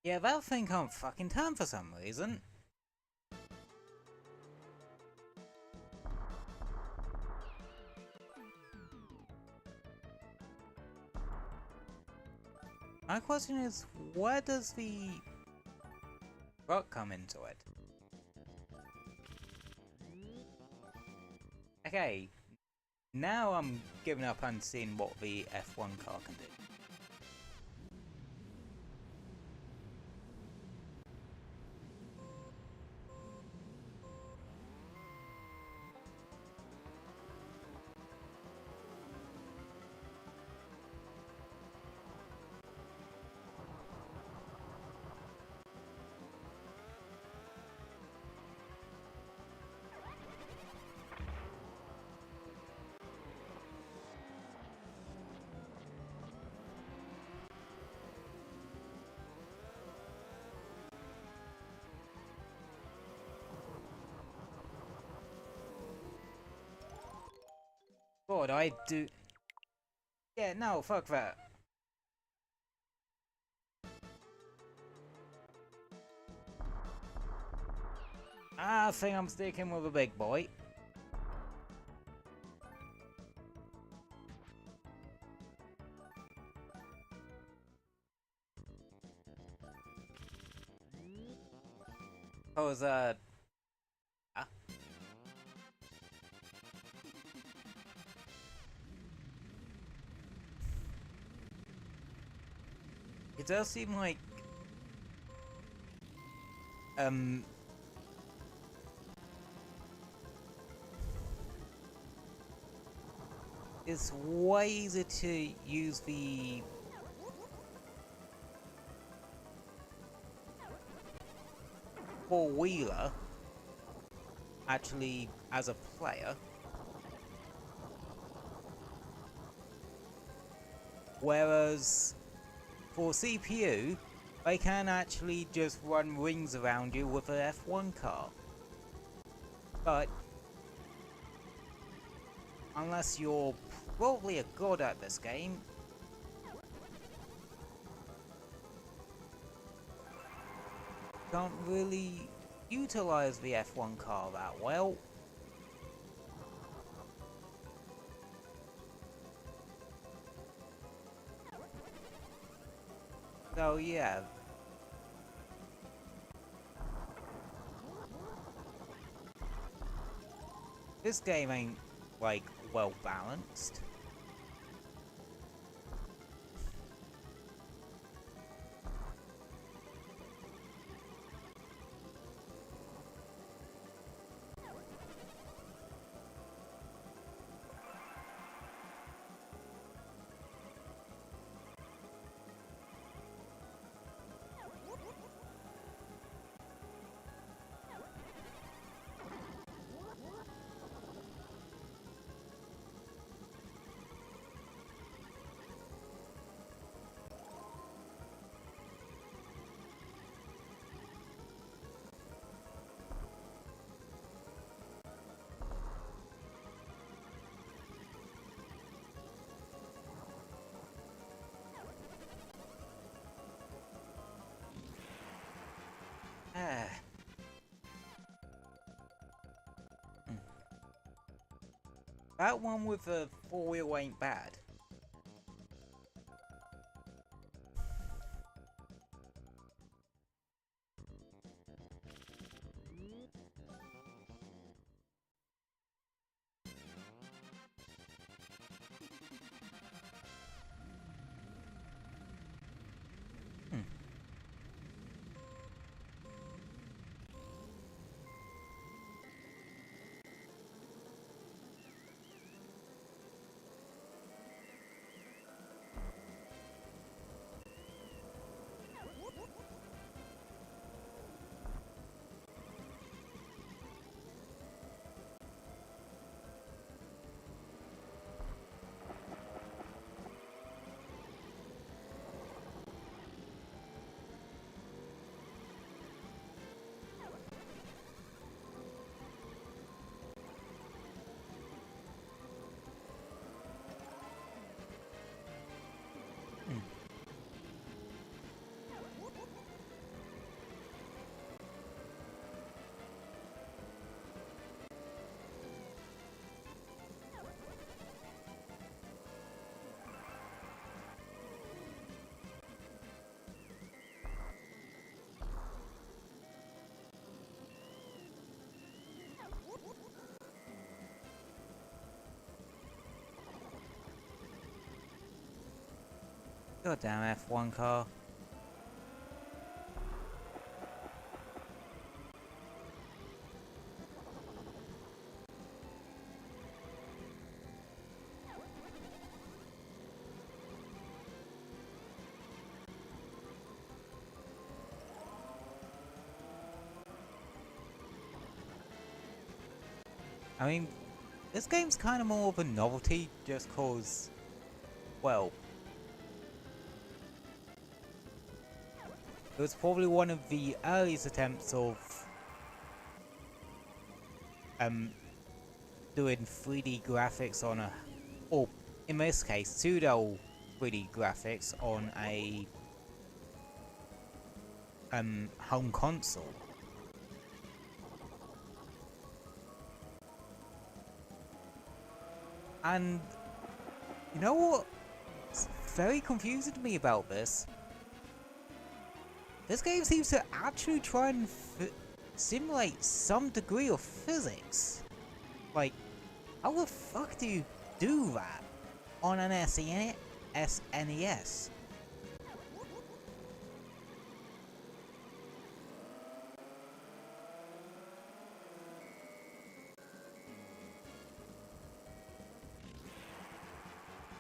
yeah, that thing can't fucking turn for some reason. My question is, where does the rock come into it? Okay, now I'm giving up on seeing what the F1 car can do. God, I do... Yeah, no, fuck that. I think I'm sticking with a big boy. Cause, it does seem like... It's way easier to use the... four-wheeler, actually, as a player. Whereas for CPU, they can actually just run rings around you with an F1 car. But unless you're probably a god at this game, can't really utilize the F1 car that well. So yeah. This game ain't, like, well balanced. That one with a 4-wheel ain't bad. Goddamn F1 car. I mean, this game's kind of more of a novelty just cause, well, it was probably one of the earliest attempts of doing 3D graphics on a, or in this case, pseudo 3D graphics on a home console. And you know what's very confusing to me about this? This game seems to actually try and simulate some degree of physics. Like, how the fuck do you do that on an SNES?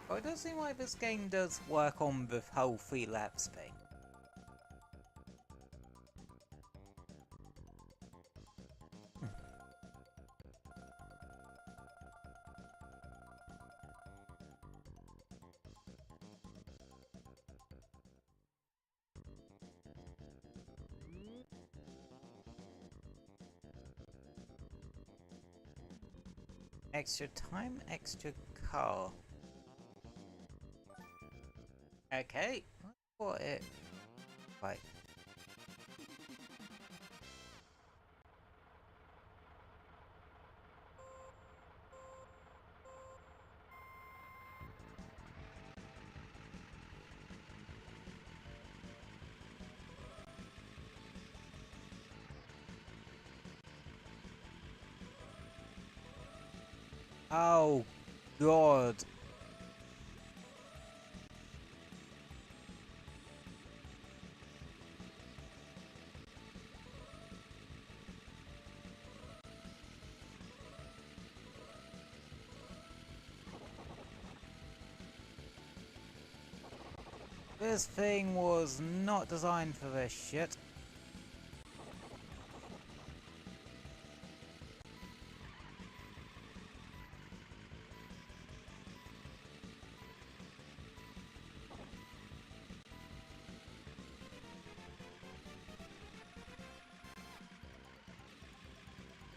Well, it does seem like this game does work on the whole 3 laps thing. Extra time, extra car. Okay. What it... Right. Oh, God. This thing was not designed for this shit.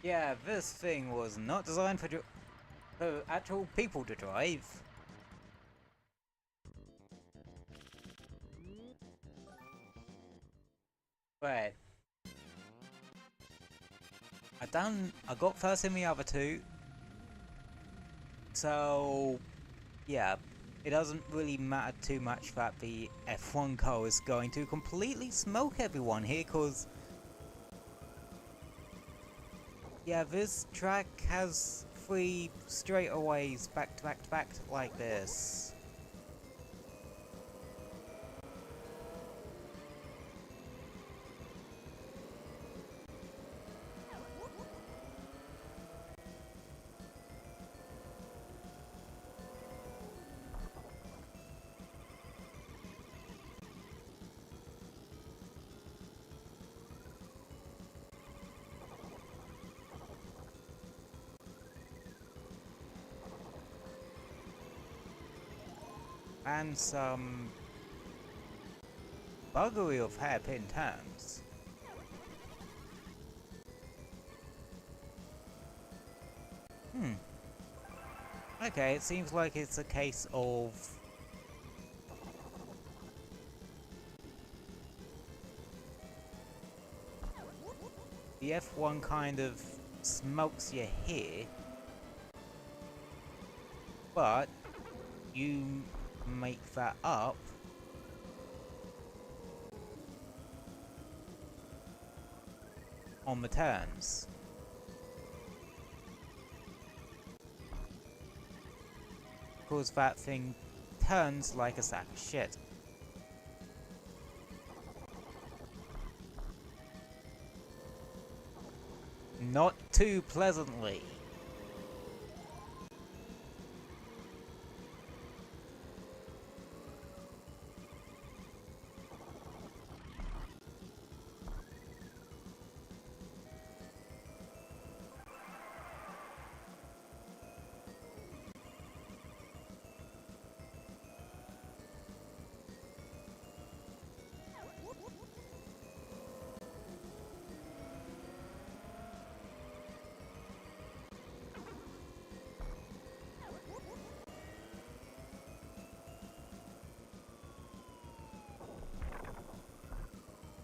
Yeah, this thing was not designed for actual people to drive. Right. I got first in the other two. So, yeah, it doesn't really matter too much that the F1 car is going to completely smoke everyone here, because yeah, this track has 3 straightaways back to back to back like this. And some buggery of hairpin turns. Okay, it seems like it's a case of the F1 kind of smokes you here, but you make that up on the turns. Because that thing turns like a sack of shit. Not too pleasantly.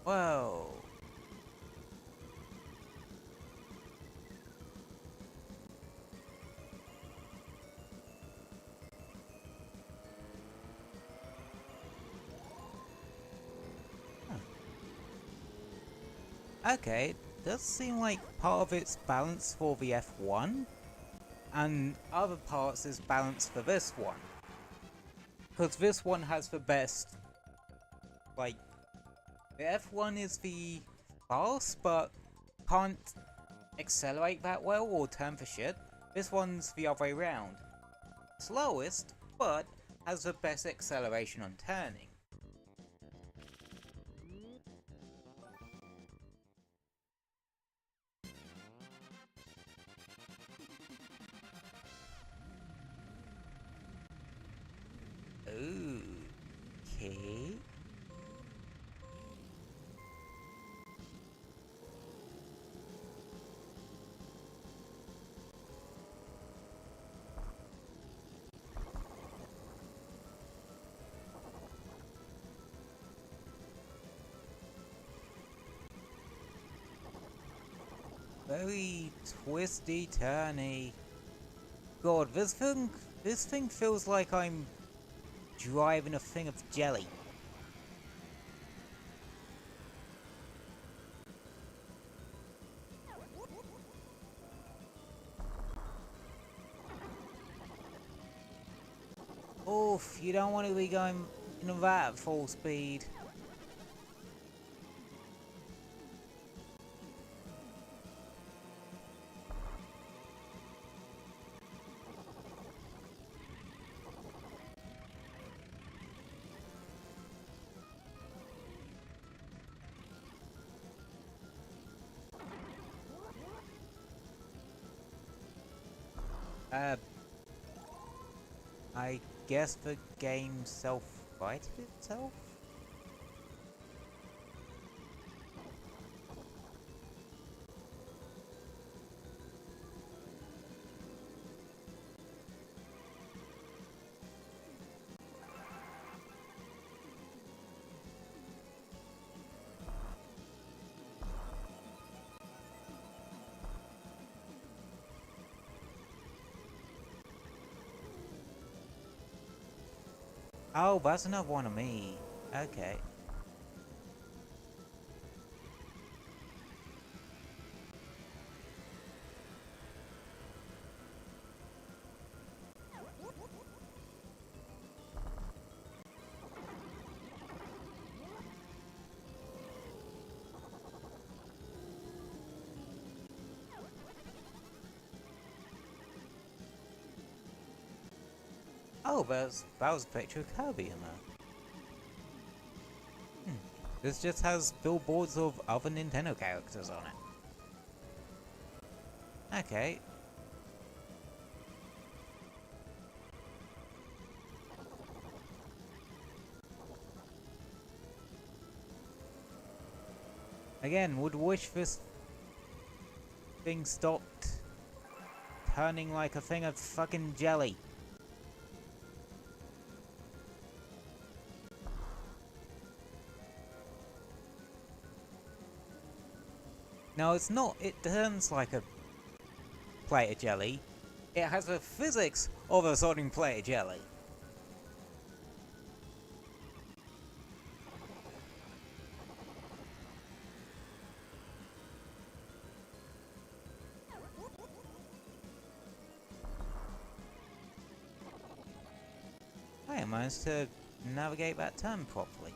Whoa. Okay, does seem like part of it's balanced for the F1, and other parts is balanced for this one. Because this one has the best, like, the F1 is the fast, but can't accelerate that well or turn for shit. This one's the other way around. Slowest, but has the best acceleration on turning. Okay. very twisty turny. God, this thing feels like I'm driving a thing of jelly. Oof, you don't want to be going in that full speed. I guess the game self-righted itself? Oh, that's another one of me. Okay. Oh, that was a picture of Kirby in there. This just has billboards of other Nintendo characters on it. Okay. Again, would wish this thing stopped turning like a thing of fucking jelly. No, it's not. It turns like a plate of jelly. It has the physics of a sodding plate of jelly. I managed to navigate that turn properly.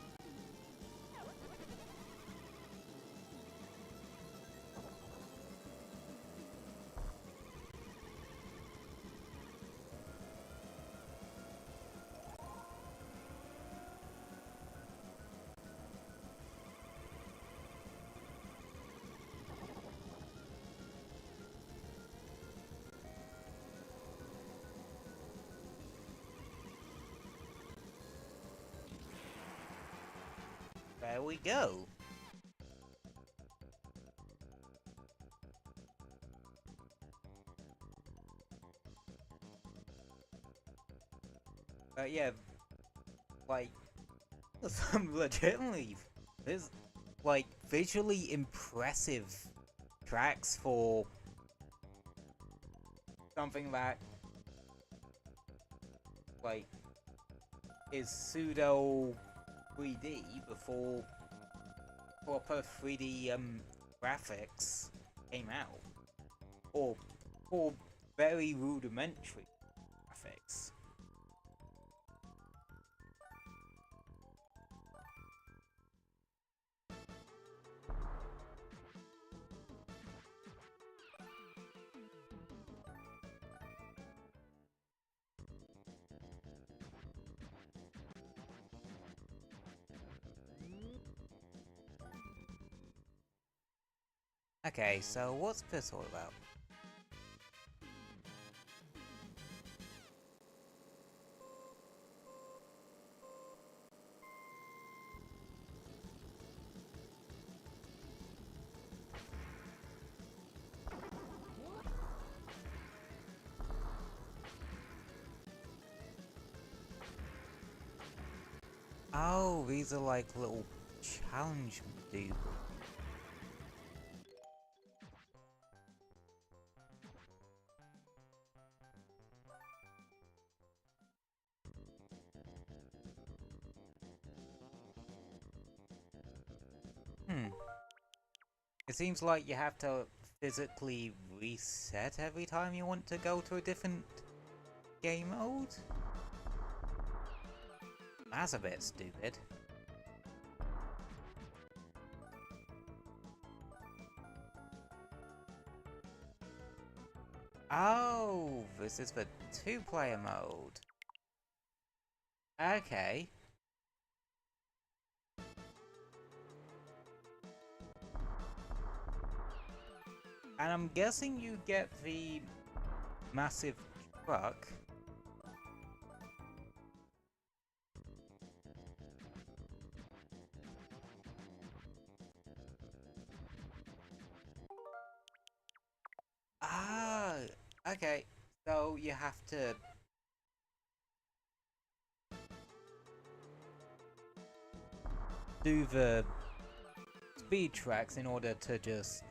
There we go. Yeah, like, some legitimately, there's, like, visually impressive tracks for something that, like, is pseudo 3D before proper 3D, graphics came out. Or very rudimentary graphics. Okay, so what's this all about? Oh, these are like little challenge dudes. It seems like you have to physically reset every time you want to go to a different game mode? That's a bit stupid. Oh, this is the two-player mode. Okay. And I'm guessing you get the massive truck. Ah, okay. So you have to do the speed tracks in order to just...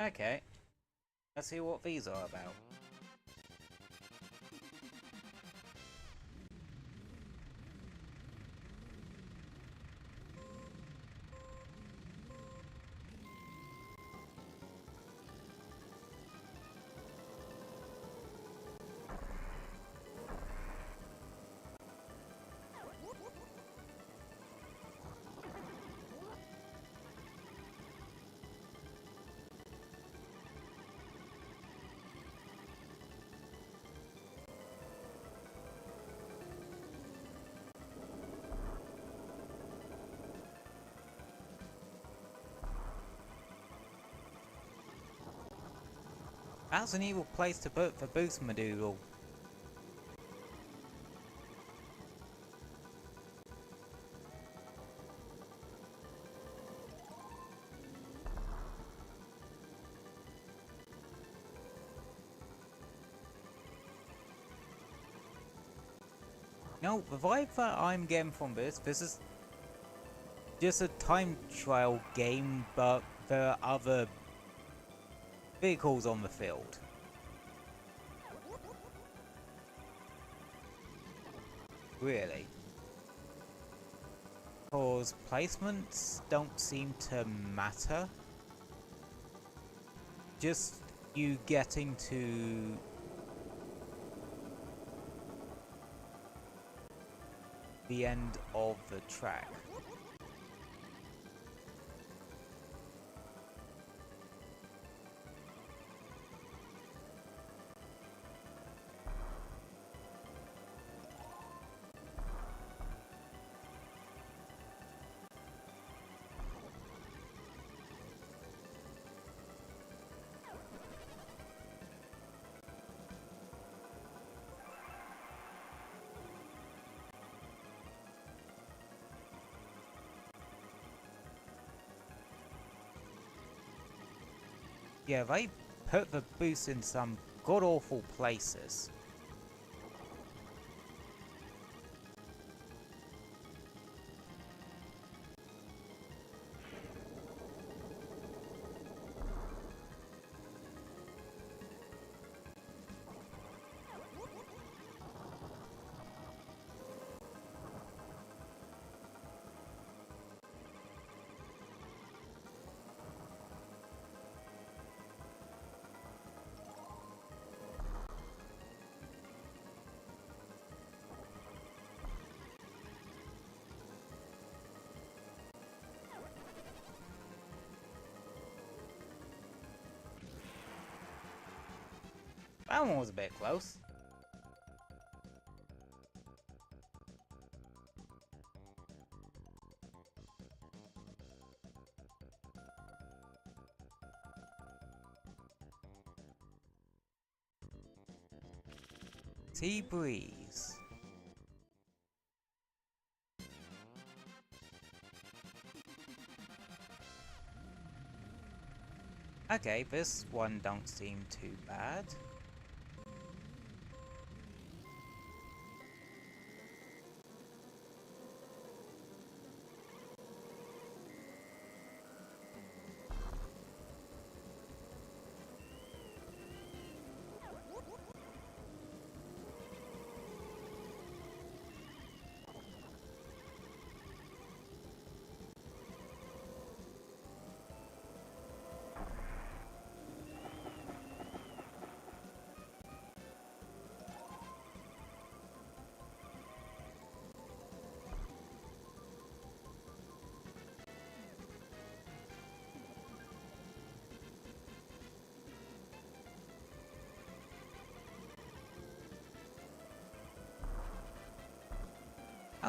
Okay. Let's see what these are about. That's an evil place to put the boost module. No, the vibe that I'm getting from this is just a time trial game, but there are other vehicles on the field. Really. Because placements don't seem to matter. Just you getting to the end of the track. Yeah, they put the boost in some god-awful places. That one was a bit close. Sea breeze. Okay, this one don't seem too bad.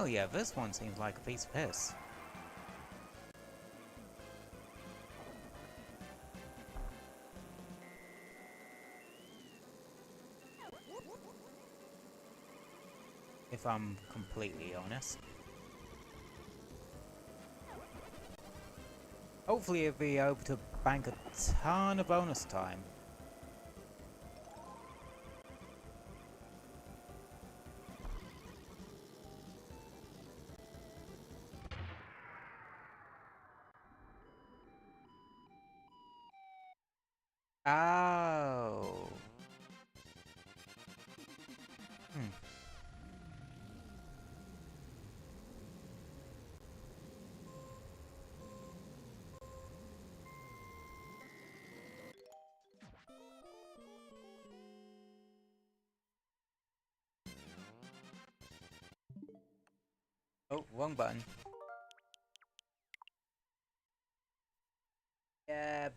Oh yeah, this one seems like a piece of piss. If I'm completely honest. Hopefully you'll be able to bank a ton of bonus time. Oh. Oh, wrong button. Yeah.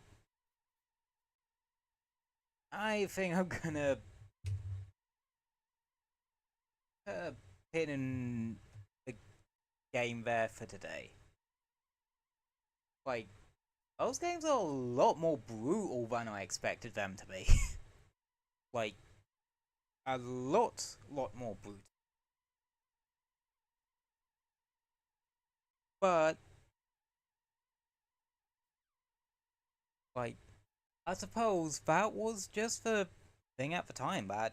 I think I'm gonna put a pin in the game there for today. Like, those games are a lot more brutal than I expected them to be. Like, a lot more brutal. But, like, I suppose that was just the thing at the time, but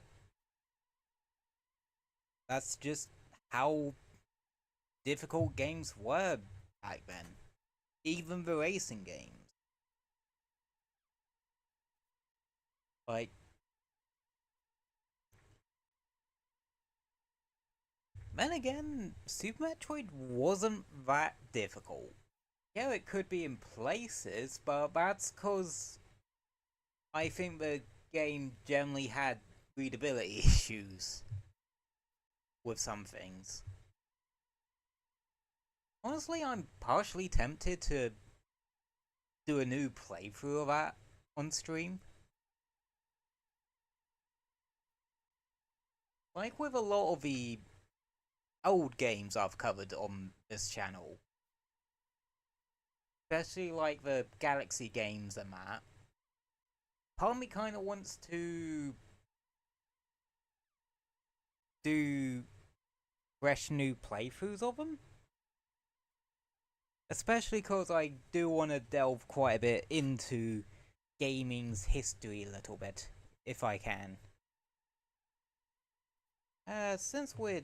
that's just how difficult games were back then. Even the racing games. Like, then again, Super Metroid wasn't that difficult. Yeah, it could be in places, but that's because I think the game generally had readability issues with some things. Honestly, I'm partially tempted to do a new playthrough of that on stream. Like with a lot of the old games I've covered on this channel. Especially like the Galaxy games and that. Part of me kind of wants to do fresh new playthroughs of them. Especially because I do want to delve quite a bit into gaming's history a little bit, if I can. Since we're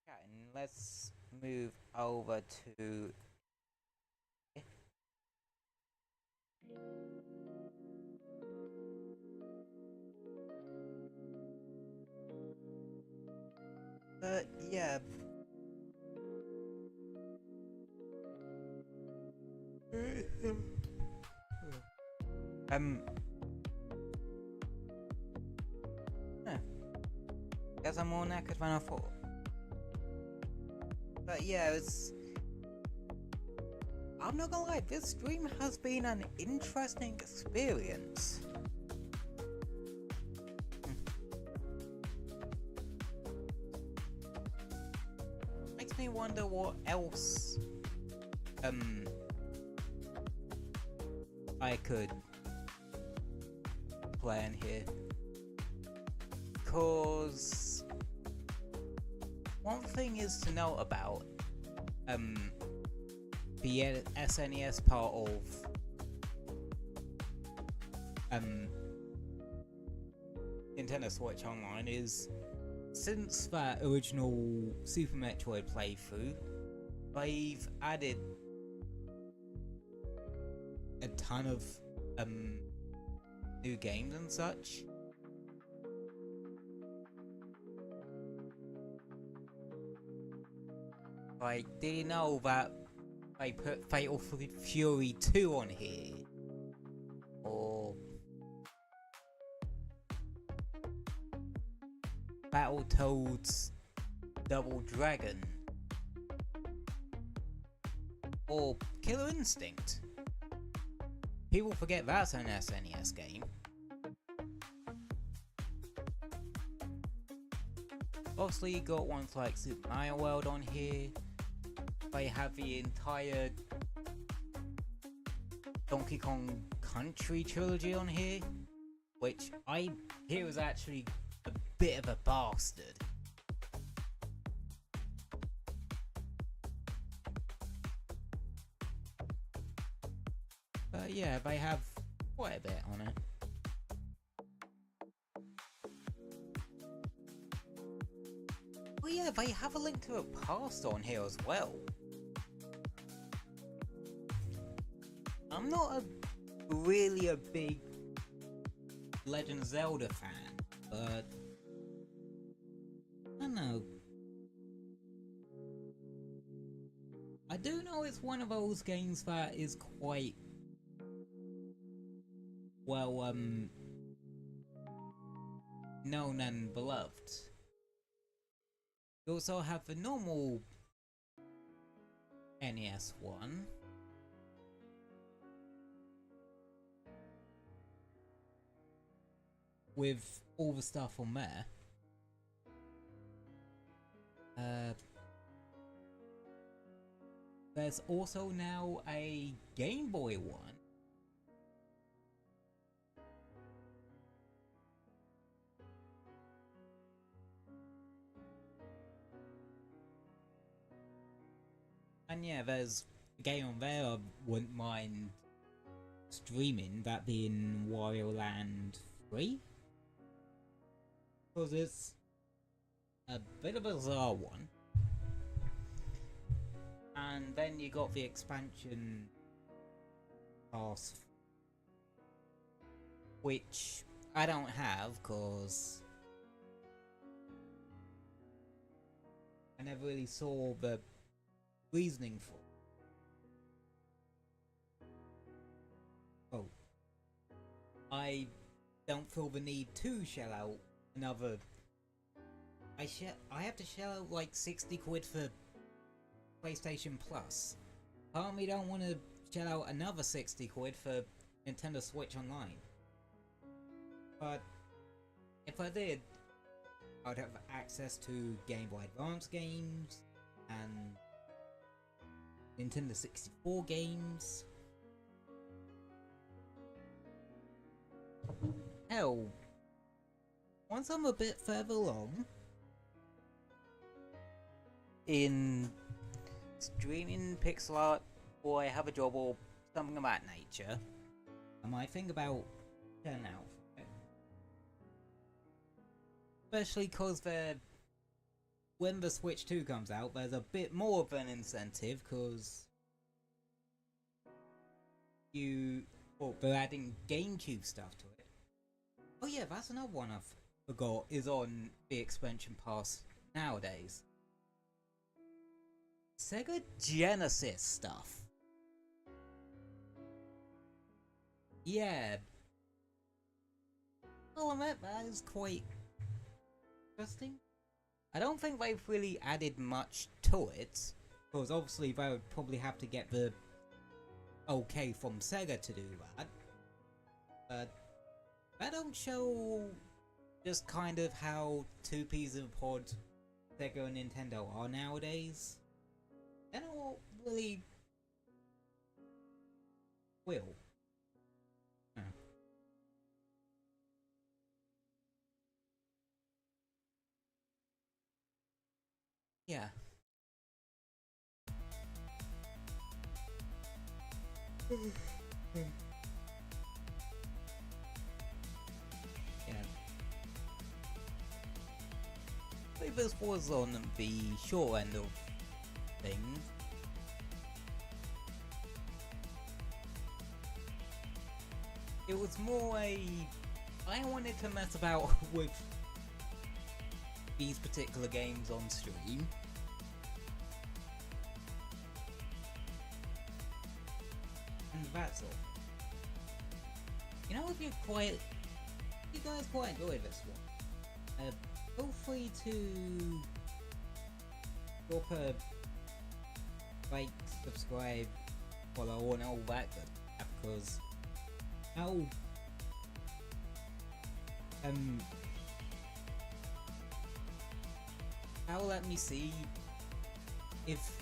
chatting, let's move over to... yeah. Guess I'm more knackered than I thought. But yeah, I'm not gonna lie, this stream has been an interesting experience. Makes me wonder what else I could play in here. Cause one thing is to note about the SNES part of Nintendo Switch Online is, since that original Super Metroid playthrough, they've added a ton of new games and such. Like, did you know that they put Fatal Fury 2 on here? Or Battletoads Double Dragon? Or Killer Instinct? People forget that's an SNES game. Obviously you got ones like Super Mario World on here, I have the entire Donkey Kong Country trilogy on here, which I hear was actually a bit of a bastard. But yeah, they have quite a bit on it. Oh yeah, they have a Link to the Past on here as well. I'm not really a big Legend of Zelda fan, but I don't know. I do know it's one of those games that is quite well known and beloved. You also have the normal NES one. With all the stuff on there. There's also now a Game Boy one. And yeah, there's a game on there I wouldn't mind streaming, that being Wario Land 3. Because it's a bit of a bizarre one. And then you got the expansion pass, which I don't have because I never really saw the reasoning for it. Oh, I don't feel the need to shell out another. I have to shell out like 60 quid for PlayStation Plus. Part of me don't want to shell out another 60 quid for Nintendo Switch Online. But if I did, I'd have access to Game Boy Advance games and Nintendo 64 games. Hell, once I'm a bit further along in streaming pixel art, or I have a job or something of that nature, I might think about turning out for it. Especially because when the Switch 2 comes out, there's a bit more of an incentive because they're adding GameCube stuff to it. Oh yeah, that's another one I forgot is on the expansion pass nowadays. Sega Genesis stuff. Yeah. I'll admit that is quite interesting. I don't think they've really added much to it, because obviously they would probably have to get the okay from Sega to do that. But that don't show just kind of how two peas in a pod Sega and Nintendo are nowadays. They don't really will. Yeah. Yeah. I believe this was on the short end of things. It was more I wanted to mess about with these particular games on stream. And that's all. You know, if you guys quite enjoy this one, feel free to drop a like, subscribe, follow, and all that good stuff, because that'll let me see if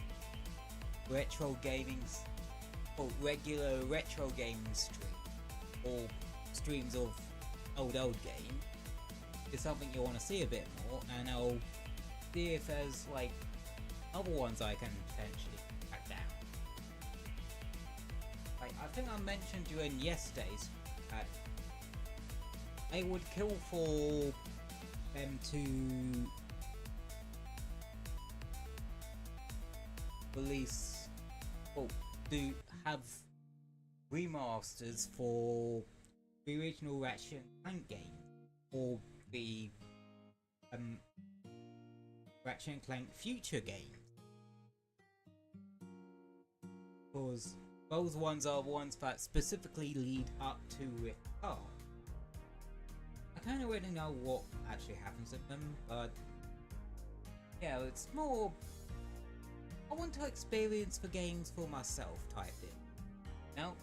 retro gaming, or regular retro gaming stream, or streams of old game, is something you want to see a bit more, and I'll see if there's like other ones I can potentially track down. Like, I think I mentioned during yesterday's that I would kill for them to release, or do have remasters for the original Ratchet & Clank game, or the Ratchet & Clank future games, because those ones are the ones that specifically lead up to Rift Apart. I kind of already know what actually happens in them, but yeah, it's more I want to experience the games for myself type thing. Now,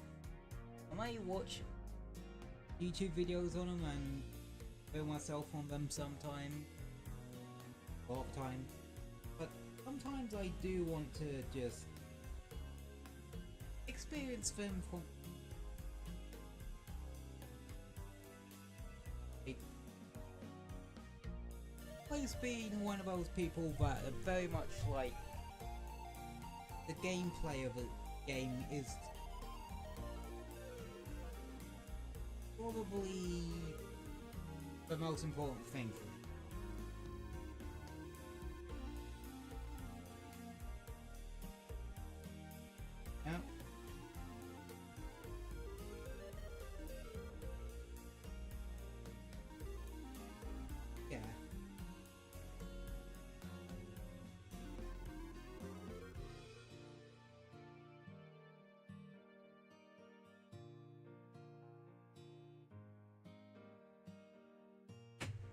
I may watch YouTube videos on them and film myself on them sometime, a lot of the time, but sometimes I do want to just experience them from always being one of those people that are very much like the gameplay of a game is probably the most important thing for me. Yeah. Yeah.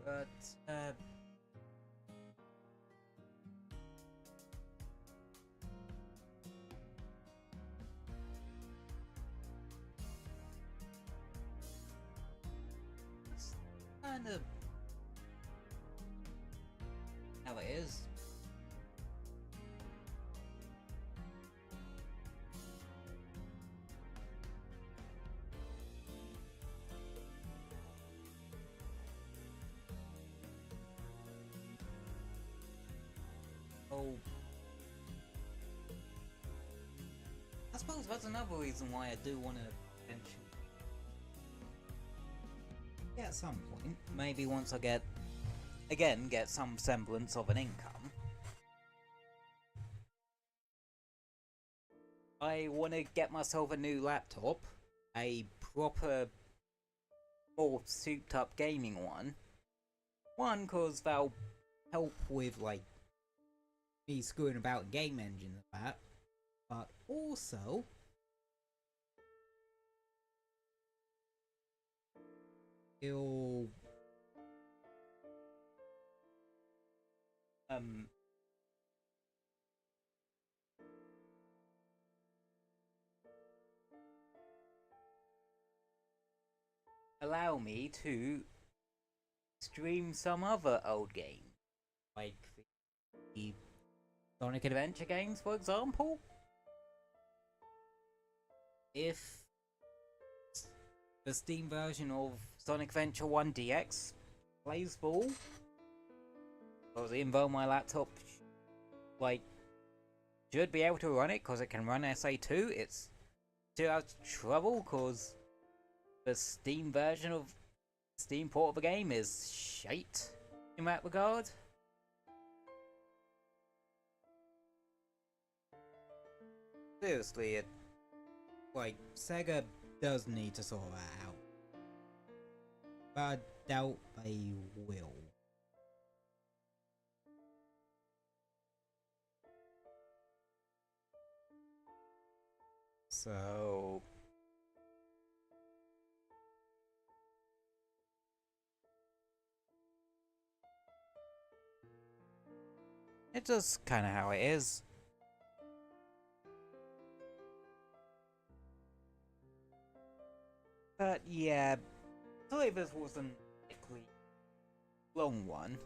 But, it's kind of how it is. Oh, I suppose that's another reason why I do want to mention. Yeah, at some point, maybe once I get some semblance of an income, I want to get myself a new laptop, a proper, more souped up gaming one. One, cause that'll help with like me screwing about game engine and that, but also it'll allow me to stream some other old game, like the Sonic Adventure games, for example. If the Steam version of Sonic Adventure 1 DX plays ball, because even though my laptop like should be able to run it because it can run SA2, it's still out of trouble because the Steam version of Steam port of the game is shite in that regard. Seriously, like, Sega does need to sort that out. But I doubt they will. So it's just kinda how it is. But yeah, sorry this wasn't a particularly long one.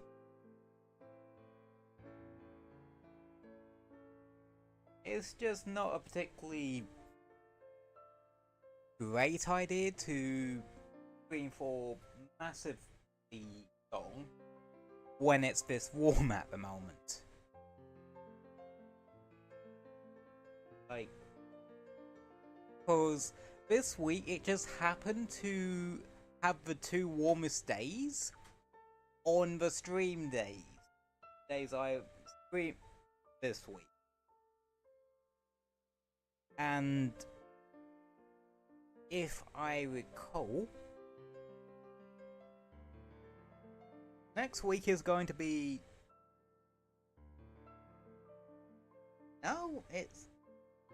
it's just not a particularly great idea to stream for massively long when it's this warm at the moment. Like, because this week it just happened to have the two warmest days on the stream days I stream this week. And if I recall, next week is going to be... No, it's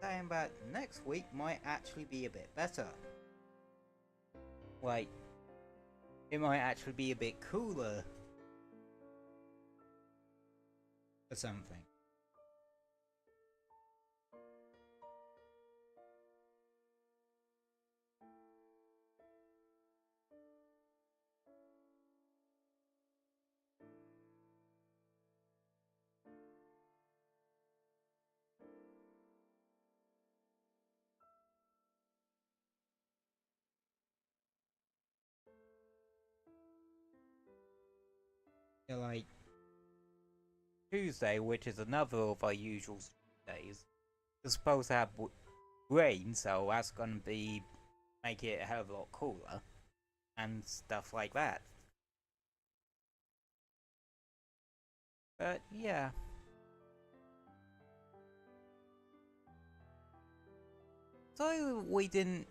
saying that next week might actually be a bit better. Like, it might actually be a bit cooler. Or something. Yeah, like Tuesday, which is another of our usual days, is supposed to have rain, so that's gonna be make it a hell of a lot cooler and stuff like that. But yeah. So we didn't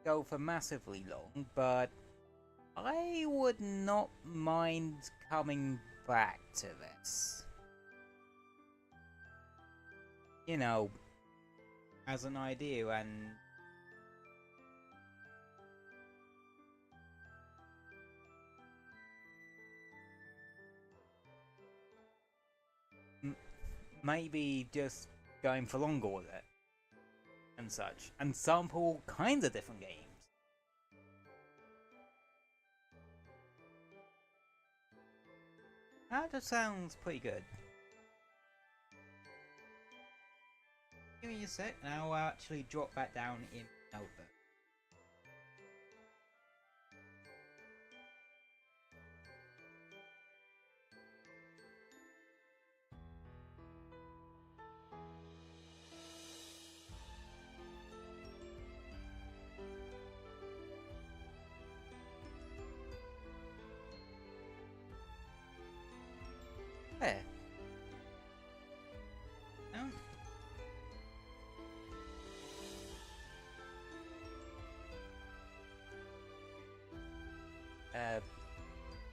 go for massively long, but I would not mind coming back to this. You know, as an idea, and maybe just going for longer with it and such, and sample kinds of different games. That just sounds pretty good. Give me a sec, and I'll actually drop that down in Notebook. There. No.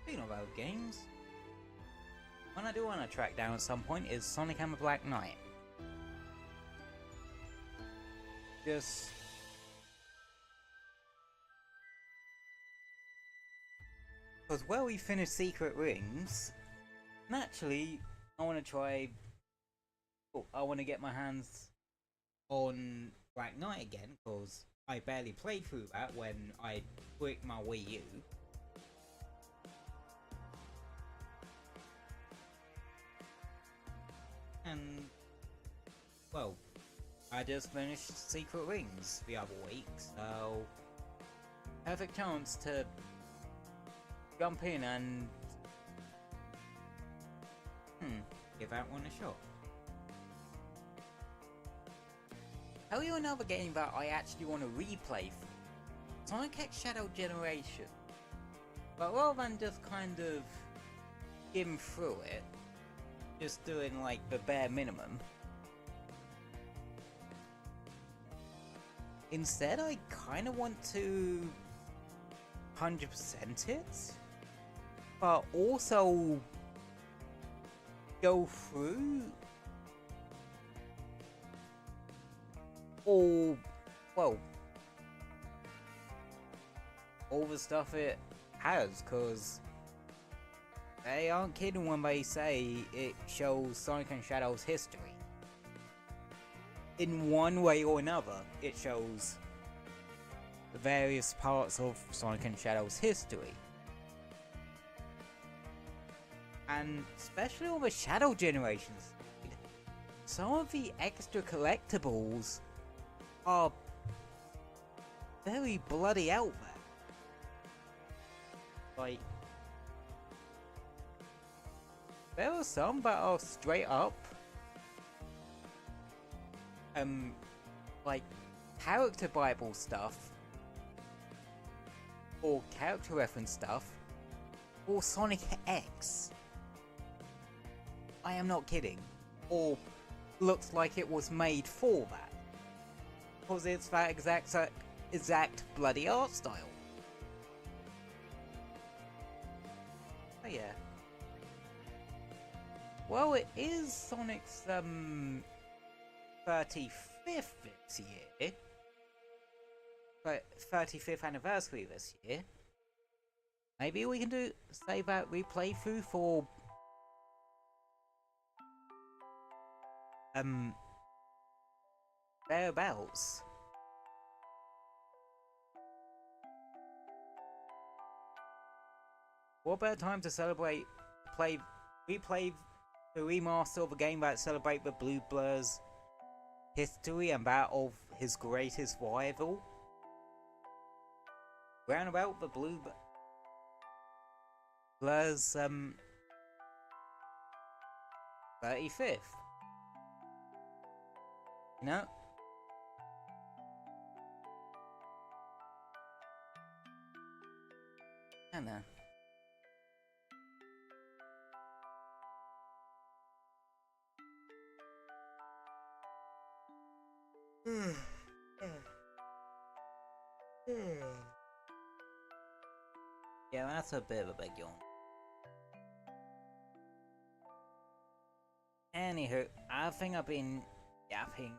Speaking of old games, one I do want to track down at some point is Sonic and the Black Knight. Just... because where we finished Secret Rings, naturally, I want to try... oh, I want to get my hands on Black Knight again, because I barely played through that when I bricked my Wii U. And, well, I just finished Secret Rings the other week, so perfect chance to jump in and give that one a shot. Tell you another game that I actually want to replay, Sonic X Shadow Generation. But rather than just kind of skim through it, just doing like the bare minimum, instead I kind of want to 100% it, but also go through all, well, all the stuff it has, because they aren't kidding when they say it shows Sonic and Shadow's history. In one way or another, it shows the various parts of Sonic and Shadow's history. And especially all the Shadow Generations. Some of the extra collectibles are very bloody out there. Like, there are some that are straight up, like character Bible stuff, or character reference stuff, or Sonic X. I am not kidding. Or looks like it was made for that. Because it's that exact bloody art style. Oh yeah. Well, it is Sonic's 35th this year. But 35th anniversary this year. Maybe we can save that replay through for thereabouts. What better time to replay the remaster of a game that celebrate the Blue Blur's history and that of his greatest rival? Round about the Blue Blur's 35th. No. I know. Yeah, that's a bit of a big yawn. Anywho, I think I've been yapping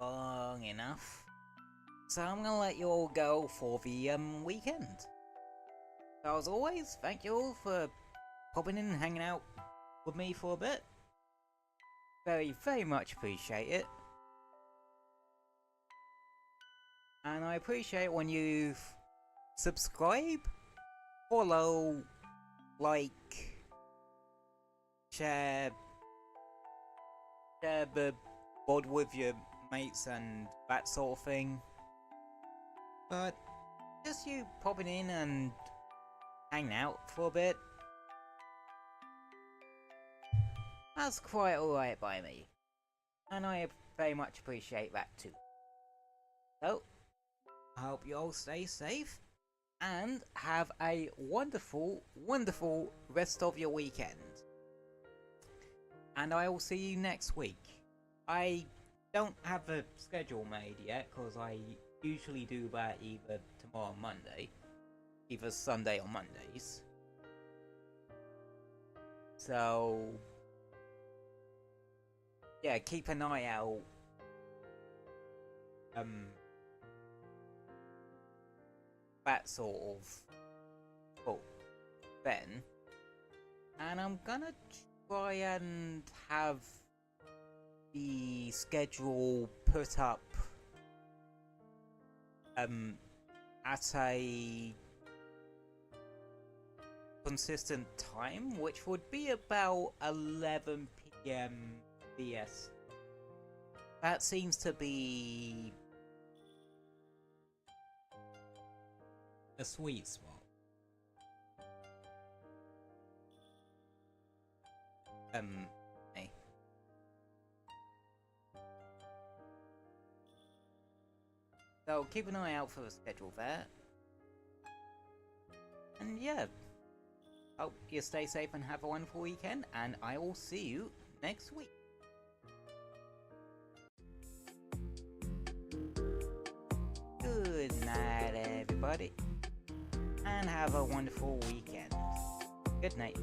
long enough, so I'm gonna let you all go for the weekend. So as always, thank you all for popping in and hanging out with me for a bit. Very, very much appreciate it. And I appreciate when you subscribe, follow, like, share the VOD with your mates and that sort of thing. But just you popping in and hanging out for a bit, that's quite alright by me. And I very much appreciate that too. So, I hope you all stay safe and have a wonderful, wonderful rest of your weekend. And I will see you next week. I don't have a schedule made yet because I usually do that either tomorrow or Monday. Either Sunday or Mondays. So yeah, keep an eye out. That sort of then. And I'm gonna try and have the schedule put up at a consistent time, which would be about 11 PM BS. That seems to be a sweet spot. Hey. So keep an eye out for the schedule there. And yeah, hope you stay safe and have a wonderful weekend, and I will see you next week. Good night, everybody, and have a wonderful weekend. Good night.